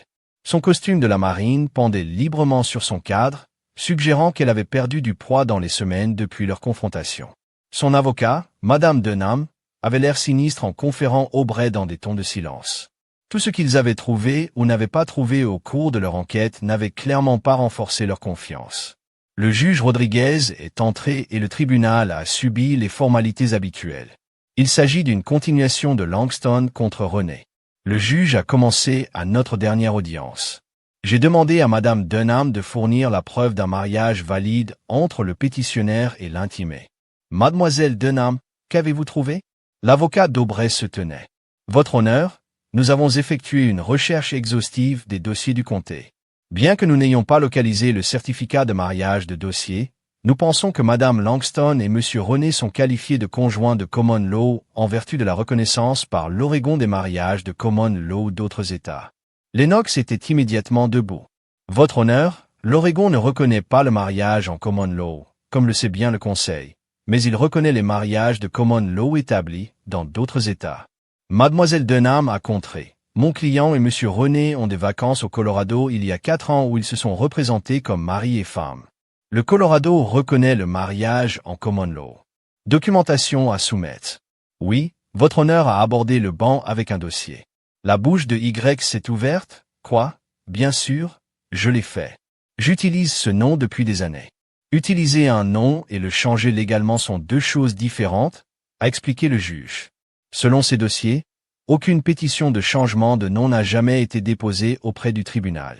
Son costume de la marine pendait librement sur son cadre, suggérant qu'elle avait perdu du poids dans les semaines depuis leur confrontation. Son avocat, Madame Dunham, avait l'air sinistre en conférant Aubrey dans des tons de silence. Tout ce qu'ils avaient trouvé ou n'avaient pas trouvé au cours de leur enquête n'avait clairement pas renforcé leur confiance. Le juge Rodriguez est entré et le tribunal a subi les formalités habituelles. Il s'agit d'une continuation de Langston contre René. Le juge a commencé à notre dernière audience. J'ai demandé à Madame Dunham de fournir la preuve d'un mariage valide entre le pétitionnaire et l'intimé. Mademoiselle Dunham, qu'avez-vous trouvé? L'avocat d'Aubrey se tenait. Votre honneur, nous avons effectué une recherche exhaustive des dossiers du comté. Bien que nous n'ayons pas localisé le certificat de mariage de dossier, nous pensons que Madame Langston et Monsieur René sont qualifiés de conjoints de common law en vertu de la reconnaissance par l'Oregon des mariages de common law d'autres États. Lennox était immédiatement debout. Votre honneur, l'Oregon ne reconnaît pas le mariage en common law, comme le sait bien le Conseil, mais il reconnaît les mariages de common law établis dans d'autres États. Mademoiselle Dunham a contré. Mon client et Monsieur René ont des vacances au Colorado il y a 4 ans où ils se sont représentés comme mari et femme. Le Colorado reconnaît le mariage en common law. Documentation à soumettre. Oui, votre honneur a abordé le banc avec un dossier. La bouche de Y s'est ouverte, quoi? Bien sûr, je l'ai fait. J'utilise ce nom depuis des années. Utiliser un nom et le changer légalement sont deux choses différentes, a expliqué le juge. Selon ces dossiers, aucune pétition de changement de nom n'a jamais été déposée auprès du tribunal.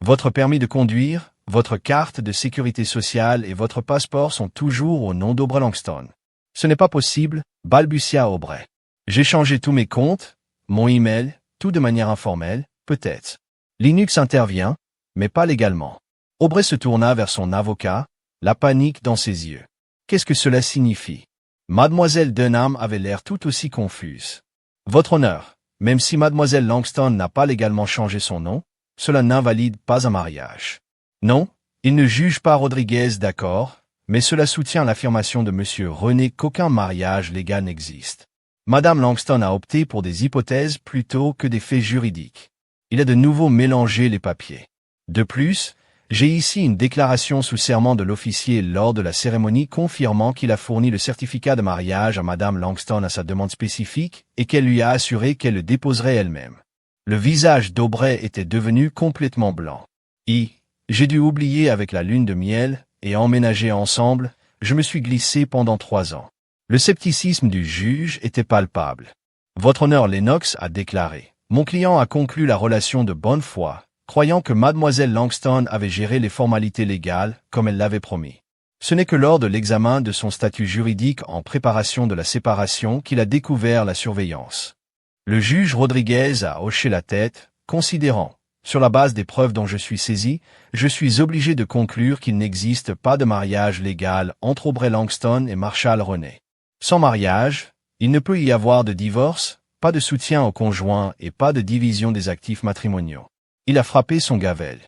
Votre permis de conduire, votre carte de sécurité sociale et votre passeport sont toujours au nom d'Aubrey Langston. Ce n'est pas possible, balbutia Aubrey. J'ai changé tous mes comptes, mon email, tout de manière informelle, peut-être. Linux intervient, mais pas légalement. Aubrey se tourna vers son avocat, la panique dans ses yeux. Qu'est-ce que cela signifie? Mademoiselle Dunham avait l'air tout aussi confuse. Votre honneur, même si Mademoiselle Langston n'a pas légalement changé son nom, cela n'invalide pas un mariage. Non, il ne juge pas Rodriguez d'accord, mais cela soutient l'affirmation de Monsieur René qu'aucun mariage légal n'existe. Madame Langston a opté pour des hypothèses plutôt que des faits juridiques. Il a de nouveau mélangé les papiers. De plus, j'ai ici une déclaration sous serment de l'officier lors de la cérémonie confirmant qu'il a fourni le certificat de mariage à Madame Langston à sa demande spécifique et qu'elle lui a assuré qu'elle le déposerait elle-même. Le visage d'Aubrey était devenu complètement blanc. J'ai dû oublier avec la lune de miel et emménager ensemble, je me suis glissé pendant 3 ans. Le scepticisme du juge était palpable. Votre honneur Lennox a déclaré. Mon client a conclu la relation de bonne foi, croyant que mademoiselle Langston avait géré les formalités légales comme elle l'avait promis. Ce n'est que lors de l'examen de son statut juridique en préparation de la séparation qu'il a découvert la surveillance. Le juge Rodriguez a hoché la tête, considérant, sur la base des preuves dont je suis saisi, je suis obligé de conclure qu'il n'existe pas de mariage légal entre Aubrey Langston et Marshall René. Sans mariage, il ne peut y avoir de divorce, pas de soutien au conjoint et pas de division des actifs matrimoniaux. Il a frappé son gavel.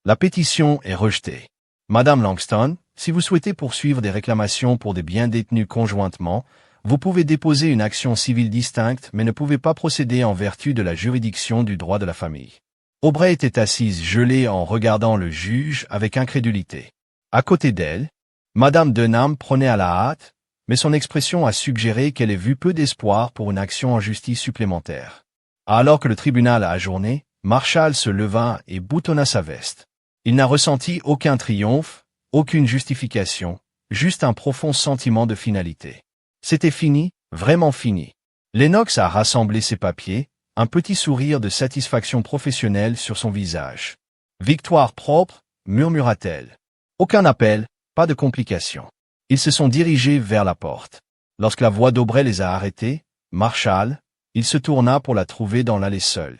La pétition est rejetée. Madame Langston, si vous souhaitez poursuivre des réclamations pour des biens détenus conjointement, vous pouvez déposer une action civile distincte mais ne pouvez pas procéder en vertu de la juridiction du droit de la famille. Aubrey était assise gelée en regardant le juge avec incrédulité. À côté d'elle, Madame Denham prenait à la hâte, mais son expression a suggéré qu'elle ait vu peu d'espoir pour une action en justice supplémentaire. Alors que le tribunal a ajourné, Marshall se leva et boutonna sa veste. Il n'a ressenti aucun triomphe, aucune justification, juste un profond sentiment de finalité. C'était fini, vraiment fini. Lennox a rassemblé ses papiers, un petit sourire de satisfaction professionnelle sur son visage. Victoire propre, murmura-t-elle. Aucun appel, pas de complications. Ils se sont dirigés vers la porte. Lorsque la voix d'Aubrey les a arrêtés, Marshall, il se tourna pour la trouver dans l'allée seule.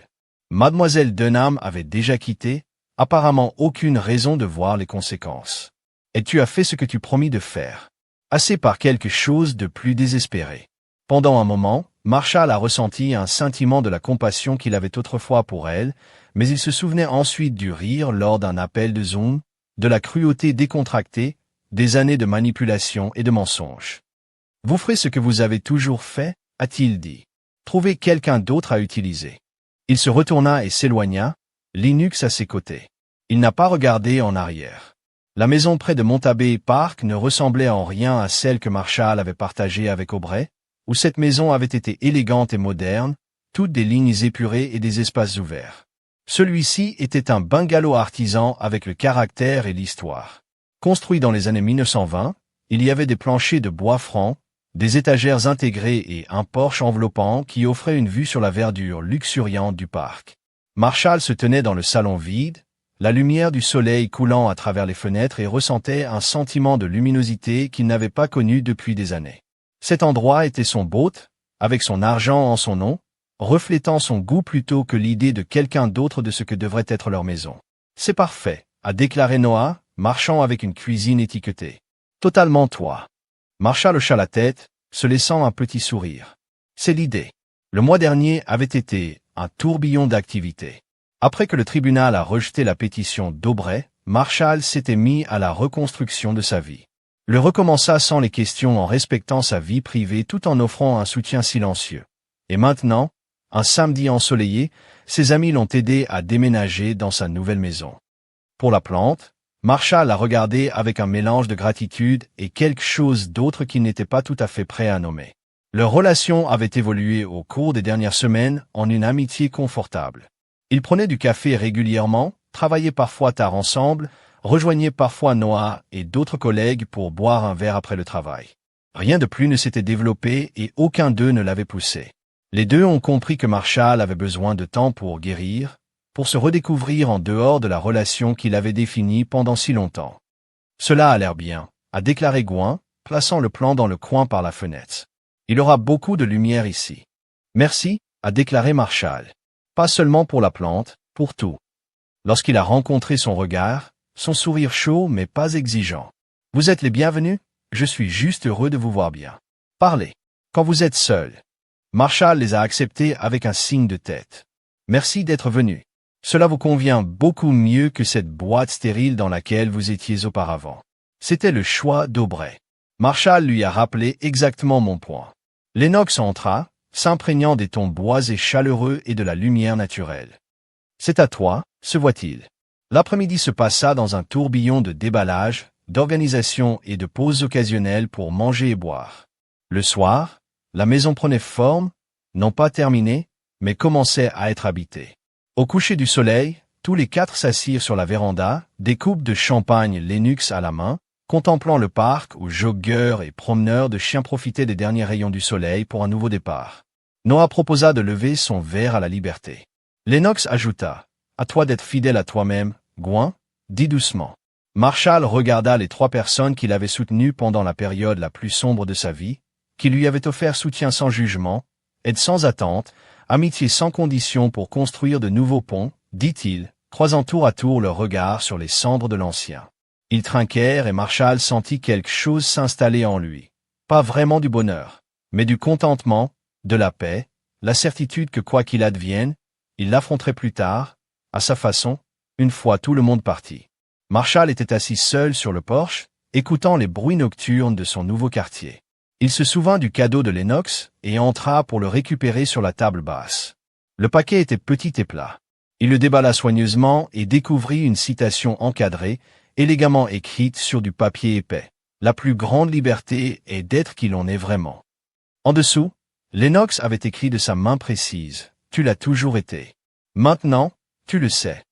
Mademoiselle Denham avait déjà quitté, apparemment aucune raison de voir les conséquences. Et tu as fait ce que tu promis de faire. Assez par quelque chose de plus désespéré. Pendant un moment, Marshall a ressenti un sentiment de la compassion qu'il avait autrefois pour elle, mais il se souvenait ensuite du rire lors d'un appel de Zoom, de la cruauté décontractée, des années de manipulation et de mensonges. « Vous ferez ce que vous avez toujours fait » a-t-il dit. « Trouvez quelqu'un d'autre à utiliser. » Il se retourna et s'éloigna, Linux à ses côtés. Il n'a pas regardé en arrière. La maison près de Montabay Park ne ressemblait en rien à celle que Marshall avait partagée avec Aubrey, où cette maison avait été élégante et moderne, toutes des lignes épurées et des espaces ouverts. Celui-ci était un bungalow artisan avec le caractère et l'histoire. Construit dans les années 1920, il y avait des planchers de bois franc, des étagères intégrées et un porche enveloppant qui offrait une vue sur la verdure luxuriante du parc. Marshall se tenait dans le salon vide, la lumière du soleil coulant à travers les fenêtres et ressentait un sentiment de luminosité qu'il n'avait pas connu depuis des années. Cet endroit était son boat, avec son argent en son nom, reflétant son goût plutôt que l'idée de quelqu'un d'autre de ce que devrait être leur maison. « C'est parfait », a déclaré Noah, marchant avec une cuisine étiquetée. « Totalement toi. » Marshall hocha la tête, se laissant un petit sourire. C'est l'idée. Le mois dernier avait été un tourbillon d'activités. Après que le tribunal a rejeté la pétition d'Aubrey, Marshall s'était mis à la reconstruction de sa vie. Le recommença sans les questions en respectant sa vie privée tout en offrant un soutien silencieux. Et maintenant, un samedi ensoleillé, ses amis l'ont aidé à déménager dans sa nouvelle maison. Pour la plante, Marshall l'a regardé avec un mélange de gratitude et quelque chose d'autre qu'il n'était pas tout à fait prêt à nommer. Leur relation avait évolué au cours des dernières semaines en une amitié confortable. Ils prenaient du café régulièrement, travaillaient parfois tard ensemble, rejoignaient parfois Noah et d'autres collègues pour boire un verre après le travail. Rien de plus ne s'était développé et aucun d'eux ne l'avait poussé. Les deux ont compris que Marshall avait besoin de temps pour guérir, pour se redécouvrir en dehors de la relation qu'il avait définie pendant si longtemps. Cela a l'air bien, a déclaré Gouin, plaçant le plan dans le coin par la fenêtre. Il y aura beaucoup de lumière ici. Merci, a déclaré Marshall. Pas seulement pour la plante, pour tout. Lorsqu'il a rencontré son regard, son sourire chaud mais pas exigeant. Vous êtes les bienvenus, je suis juste heureux de vous voir bien. Parlez. Quand vous êtes seuls. Marshall les a acceptés avec un signe de tête. Merci d'être venus. Cela vous convient beaucoup mieux que cette boîte stérile dans laquelle vous étiez auparavant. C'était le choix d'Aubrey. Marshall lui a rappelé exactement mon point. Lennox entra, s'imprégnant des tons boisés chaleureux et de la lumière naturelle. C'est à toi, se voit-il. L'après-midi se passa dans un tourbillon de déballage, d'organisation et de pauses occasionnelles pour manger et boire. Le soir, la maison prenait forme, non pas terminée, mais commençait à être habitée. Au coucher du soleil, tous les quatre s'assirent sur la véranda, des coupes de champagne Lennox à la main, contemplant le parc où joggeurs et promeneurs de chiens profitaient des derniers rayons du soleil pour un nouveau départ. Noah proposa de lever son verre à la liberté. Lennox ajouta « À toi d'être fidèle à toi-même, Gouin, dit doucement. Marshall regarda les 3 personnes qu'il avait soutenues pendant la période la plus sombre de sa vie, qui lui avaient offert soutien sans jugement, aide sans attente, amitié sans condition pour construire de nouveaux ponts, dit-il, croisant tour à tour leur regard sur les cendres de l'ancien. Ils trinquèrent et Marshall sentit quelque chose s'installer en lui. Pas vraiment du bonheur, mais du contentement, de la paix, la certitude que quoi qu'il advienne, il l'affronterait plus tard, à sa façon, une fois tout le monde parti. Marshall était assis seul sur le porche, écoutant les bruits nocturnes de son nouveau quartier. Il se souvint du cadeau de Lennox et entra pour le récupérer sur la table basse. Le paquet était petit et plat. Il le déballa soigneusement et découvrit une citation encadrée, élégamment écrite sur du papier épais. La plus grande liberté est d'être qui l'on est vraiment. En dessous, Lennox avait écrit de sa main précise, « Tu l'as toujours été. Maintenant, tu le sais. »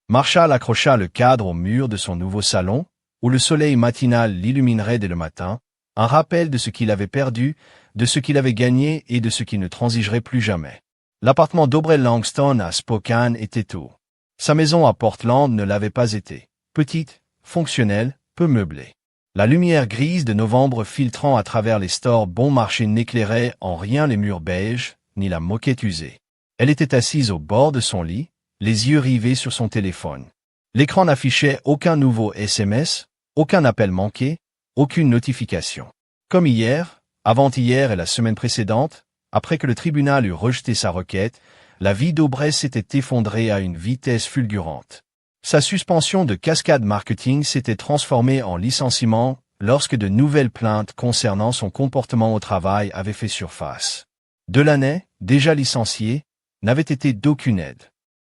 Marshall accrocha le cadre au mur de son nouveau salon, où le soleil matinal l'illuminerait dès le matin, un rappel de ce qu'il avait perdu, de ce qu'il avait gagné et de ce qui ne transigerait plus jamais. L'appartement d'Aubrey Langston à Spokane était tout. Sa maison à Portland ne l'avait pas été. Petite, fonctionnelle, peu meublée. La lumière grise de novembre filtrant à travers les stores bon marché n'éclairait en rien les murs beiges, ni la moquette usée. Elle était assise au bord de son lit, les yeux rivés sur son téléphone. L'écran n'affichait aucun nouveau SMS, aucun appel manqué, aucune notification. Comme hier, avant-hier et la semaine précédente, après que le tribunal eut rejeté sa requête, la vie d'Aubrey s'était effondrée à une vitesse fulgurante. Sa suspension de Cascade Marketing s'était transformée en licenciement lorsque de nouvelles plaintes concernant son comportement au travail avaient fait surface. Delaney, déjà licenciée, n'avait été d'aucune aide.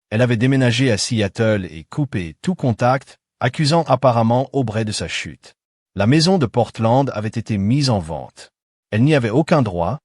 Elle avait déménagé à Seattle et coupé tout contact, accusant apparemment Aubrey de sa chute. La maison de Portland avait été mise en vente. Elle n'y avait aucun droit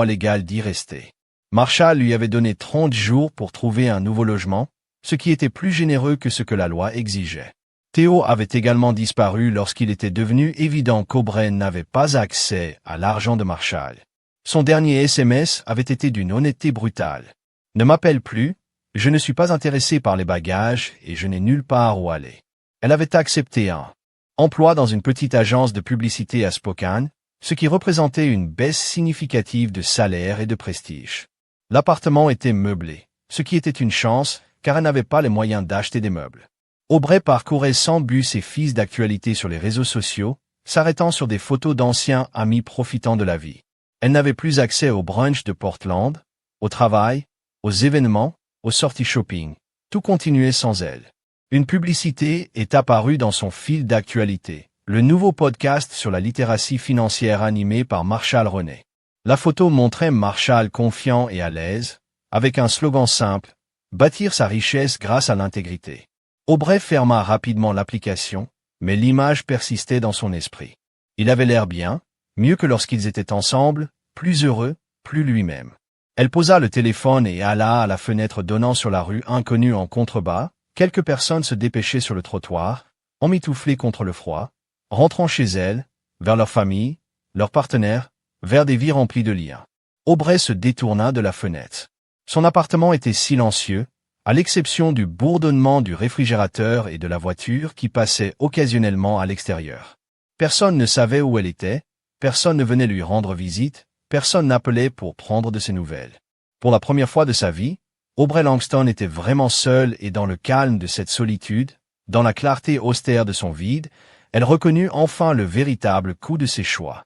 légal d'y rester. Marshall lui avait donné 30 jours pour trouver un nouveau logement, ce qui était plus généreux que ce que la loi exigeait. Theo avait également disparu lorsqu'il était devenu évident qu'Aubrey n'avait pas accès à l'argent de Marshall. Son dernier SMS avait été d'une honnêteté brutale. « Ne m'appelle plus, je ne suis pas intéressé par les bagages et je n'ai nulle part où aller. » Elle avait accepté un emploi dans une petite agence de publicité à Spokane, ce qui représentait une baisse significative de salaire et de prestige. L'appartement était meublé, ce qui était une chance, car elle n'avait pas les moyens d'acheter des meubles. Aubrey parcourait sans but ses fils d'actualité sur les réseaux sociaux, s'arrêtant sur des photos d'anciens amis profitant de la vie. Elle n'avait plus accès au brunch de Portland, au travail, aux événements, aux sorties shopping. Tout continuait sans elle. Une publicité est apparue dans son fil d'actualité, le nouveau podcast sur la littératie financière animé par Marshall René. La photo montrait Marshall confiant et à l'aise, avec un slogan simple, « Bâtir sa richesse grâce à l'intégrité ». Aubrey ferma rapidement l'application, mais l'image persistait dans son esprit. Il avait l'air bien, mieux que lorsqu'ils étaient ensemble, plus heureux, plus lui-même. Elle posa le téléphone et alla à la fenêtre donnant sur la rue inconnue en contrebas. Quelques personnes se dépêchaient sur le trottoir, emmitouflées contre le froid, rentrant chez elles, vers leur famille, leurs partenaires, vers des vies remplies de liens. Aubrey se détourna de la fenêtre. Son appartement était silencieux, à l'exception du bourdonnement du réfrigérateur et de la voiture qui passait occasionnellement à l'extérieur. Personne ne savait où elle était, personne ne venait lui rendre visite, personne n'appelait pour prendre de ses nouvelles. Pour la première fois de sa vie, Aubrey Langston était vraiment seule et dans le calme de cette solitude, dans la clarté austère de son vide, elle reconnut enfin le véritable coût de ses choix.